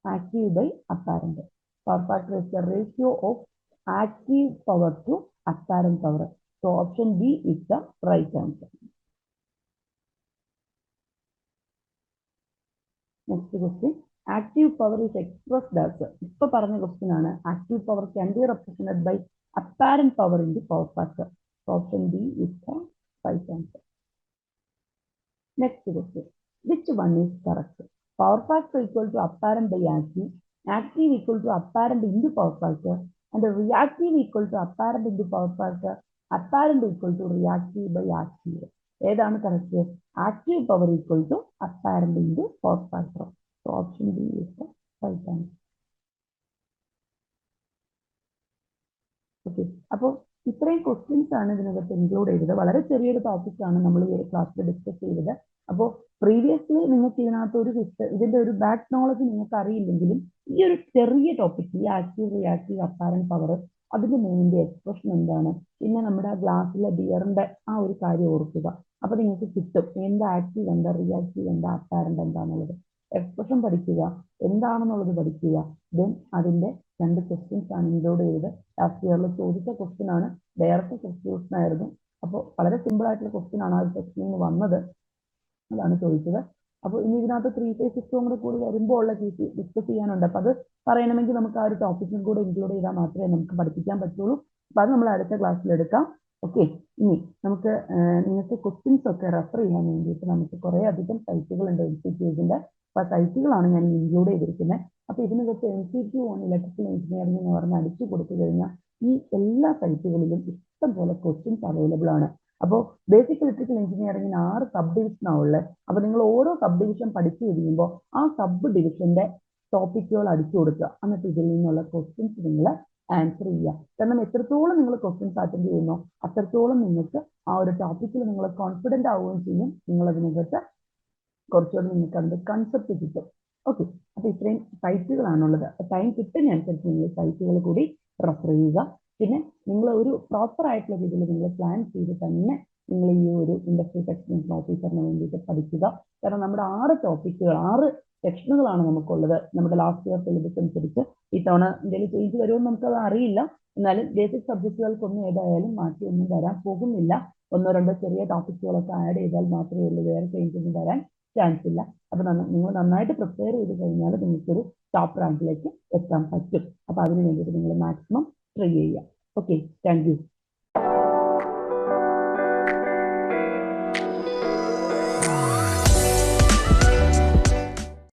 active by apparent. Power factor is the ratio of active power to apparent power. So option B is the right answer. Next question. Active power is expressed as, ഇപ്പോൾ പറഞ്ഞ question ആണ്, active power can be represented by apparent power in the power factor. So option B is the right answer. Next question. Which one is correct? Power factor equal to apparent by active, active equal to apparent into power factor, and reactive equal to apparent into power factor, apparent equal to reactive by active. ഏതാണ് correct? Active power equal to apparent into power factor. So option B is the right answer. Okay, അപ്പോൾ ഇത്രയും questions ആണ് ഇതിനകത്ത് include ചെയ്തത്. വളരെ ചെറിയൊരു ടോപ്പിക്കാണ് നമ്മൾ ഈ ഒരു ക്ലാസ്സിൽ ഡിസ്കസ് ചെയ്തത്. അപ്പോൾ പ്രീവിയസ്ലി നിങ്ങൾക്ക് ഇതിനകത്ത് ഇതിന്റെ ഒരു ബാക്ക് നോളജ് നിങ്ങൾക്ക് അറിയില്ലെങ്കിലും ഈ ഒരു ചെറിയ ടോപ്പിക്, ഈ ആക്റ്റീവ് റിയാക്റ്റീവ് അപ്പാരന്റ് പവർ, അതിന്റെ മെയിൻ്റെ എക്സ്പ്രഷൻ എന്താണ്, പിന്നെ നമ്മുടെ ഗ്ലാസ്സിലെ ബിയറിന്റെ ആ ഒരു കാര്യം ഓർക്കുക. അപ്പൊ നിങ്ങൾക്ക് കിട്ടും എന്താ ആക്റ്റീവ്, എന്താ റിയാക്റ്റീവ്, എന്താ അപ്പാരന്റ് എന്താണെന്നുള്ളത്. എക്സ്പ്രഷൻ പഠിക്കുക, എന്താണെന്നുള്ളത് പഠിക്കുക. ദെൻ അതിന്റെ 2 ക്വസ്റ്റ്യൻസ് ആണ് ഇൻക്ലൂഡ് ചെയ്തത്. ലാസ്റ്റ് ഇയറിൽ ചോദിച്ച ക്വസ്റ്റ്യൻ ആണ്, ഡയറക്റ്റ് ക്വസ്റ്റ്യൻ ആയിരുന്നു. അപ്പോൾ വളരെ സിമ്പിൾ ആയിട്ടുള്ള ക്വസ്റ്റ്യൻ ആണ് ആ ഒരു ക്വസ്റ്റ്യനിൽ നിന്ന് വന്നത്, അതാണ് ചോദിച്ചത്. അപ്പോൾ ഇനി ഇതിനകത്ത് 3 phase സിസ്റ്റവും കൂടി വരുമ്പോൾ ഉള്ള ഡിസ്കസ് ചെയ്യാനുണ്ട്. അപ്പൊ അത് പറയണമെങ്കിൽ നമുക്ക് ആ ഒരു ടോപ്പിക്കും കൂടെ ഇൻക്ലൂഡ് ചെയ്താൽ മാത്രമേ നമുക്ക് പഠിപ്പിക്കാൻ പറ്റുള്ളൂ. അപ്പൊ അത് നമ്മൾ അടുത്ത ക്ലാസ്സിൽ എടുക്കാം. ഓക്കെ, ഇനി നമുക്ക് നിങ്ങൾക്ക് ക്വസ്റ്റ്യൻസ് ഒക്കെ റെഫർ ചെയ്യാൻ വേണ്ടിയിട്ട് നമുക്ക് കുറെ അധികം സൈറ്റുകളുണ്ട് ഇൻസ്റ്റിറ്റ്യൂട്ടിന്റെ. അപ്പൊ ആ സൈറ്റുകളാണ് ഞാൻ ഇൻക്ലൂഡ് ചെയ്തിരിക്കുന്നത്. അപ്പൊ ഇതിനകത്ത് MCQ ഓൺ ഇലക്ട്രിക്കൽ എഞ്ചിനീയറിംഗ് എന്ന് പറഞ്ഞ് അടിച്ചു കൊടുത്തു കഴിഞ്ഞാൽ ഈ എല്ലാ സൈറ്റുകളിലും ഇഷ്ടം പോലെ ക്വസ്റ്റ്യൻസ് അവൈലബിൾ ആണ്. അപ്പോൾ ബേസിക് ഇലക്ട്രിക്കൽ എഞ്ചിനീയറിംഗിന് 6 സബ് ഡിവിഷനാണ് ഉള്ളത്. അപ്പൊ നിങ്ങൾ ഓരോ സബ് ഡിവിഷൻ പഠിച്ചു കഴിയുമ്പോൾ ആ സബ് ഡിവിഷന്റെ ടോപ്പിക്കുകൾ അടിച്ചു കൊടുക്കുക. എന്നിട്ട് ഇതിൽ നിന്നുള്ള ക്വസ്റ്റ്യൻസ് നിങ്ങൾ ആൻസർ ചെയ്യുക. കാരണം എത്രത്തോളം നിങ്ങൾ ക്വസ്റ്റ്യൻസ് അറ്റൻഡ് ചെയ്യുന്നോ അത്രത്തോളം നിങ്ങൾക്ക് ആ ഒരു ടോപ്പിക്കിൽ നിങ്ങൾ കോൺഫിഡന്റ് ആവുകയും ചെയ്യും. നിങ്ങൾ അതിനകത്ത് കുറച്ചുകൂടി നിങ്ങൾക്ക് അതിന്റെ കൺസെപ്റ്റ് കിട്ടും. ഓക്കെ, അപ്പൊ ഇത്രയും സൈറ്റുകളാണുള്ളത്. ടൈം കിട്ടുന്നതനുസരിച്ച് നിങ്ങൾ സൈറ്റുകൾ കൂടി റെഫർ ചെയ്യുക. പിന്നെ നിങ്ങൾ ഒരു പ്രോപ്പർ ആയിട്ടുള്ള രീതിയിൽ നിങ്ങൾ പ്ലാൻ ചെയ്ത് തന്നെ നിങ്ങൾ ഈ ഒരു ഇൻഡസ്ട്രിയൽ ടെക്നിക്കൽ ഓഫീസറിന് വേണ്ടിയിട്ട് പഠിക്കുക. കാരണം നമ്മുടെ 6 ടോപ്പിക്കുകൾ, 6 സെക്ഷനുകളാണ് നമുക്കുള്ളത്. നമ്മുടെ ലാസ്റ്റ് ഇയർ സിലബസ് അനുസരിച്ച് ഇത്തവണ എന്തെങ്കിലും ചേഞ്ച് വരുമെന്ന് നമുക്കത് അറിയില്ല. എന്നാലും ബേസിക് സബ്ജക്റ്റുകൾക്കൊന്നും ഏതായാലും മാറ്റിയൊന്നും വരാൻ പോകുന്നില്ല. 1-2 ചെറിയ ടോപ്പിക്കുകളൊക്കെ ആഡ് ചെയ്താൽ മാത്രമേ ഉള്ളൂ, വേറെ ചേഞ്ച് ഒന്നും വരാൻ ചാൻസ് ഇല്ല. അപ്പൊ നിങ്ങൾ നന്നായിട്ട് പ്രിപ്പയർ ചെയ്ത് കഴിഞ്ഞാൽ നിങ്ങൾക്കൊരു ടോപ്പ് റാങ്കിലേക്ക് എത്താൻ പറ്റും. അപ്പൊ അതിന് വേണ്ടിയിട്ട് നിങ്ങൾ മാക്സിമം ട്രൈ ചെയ്യുക. Okay, thank you.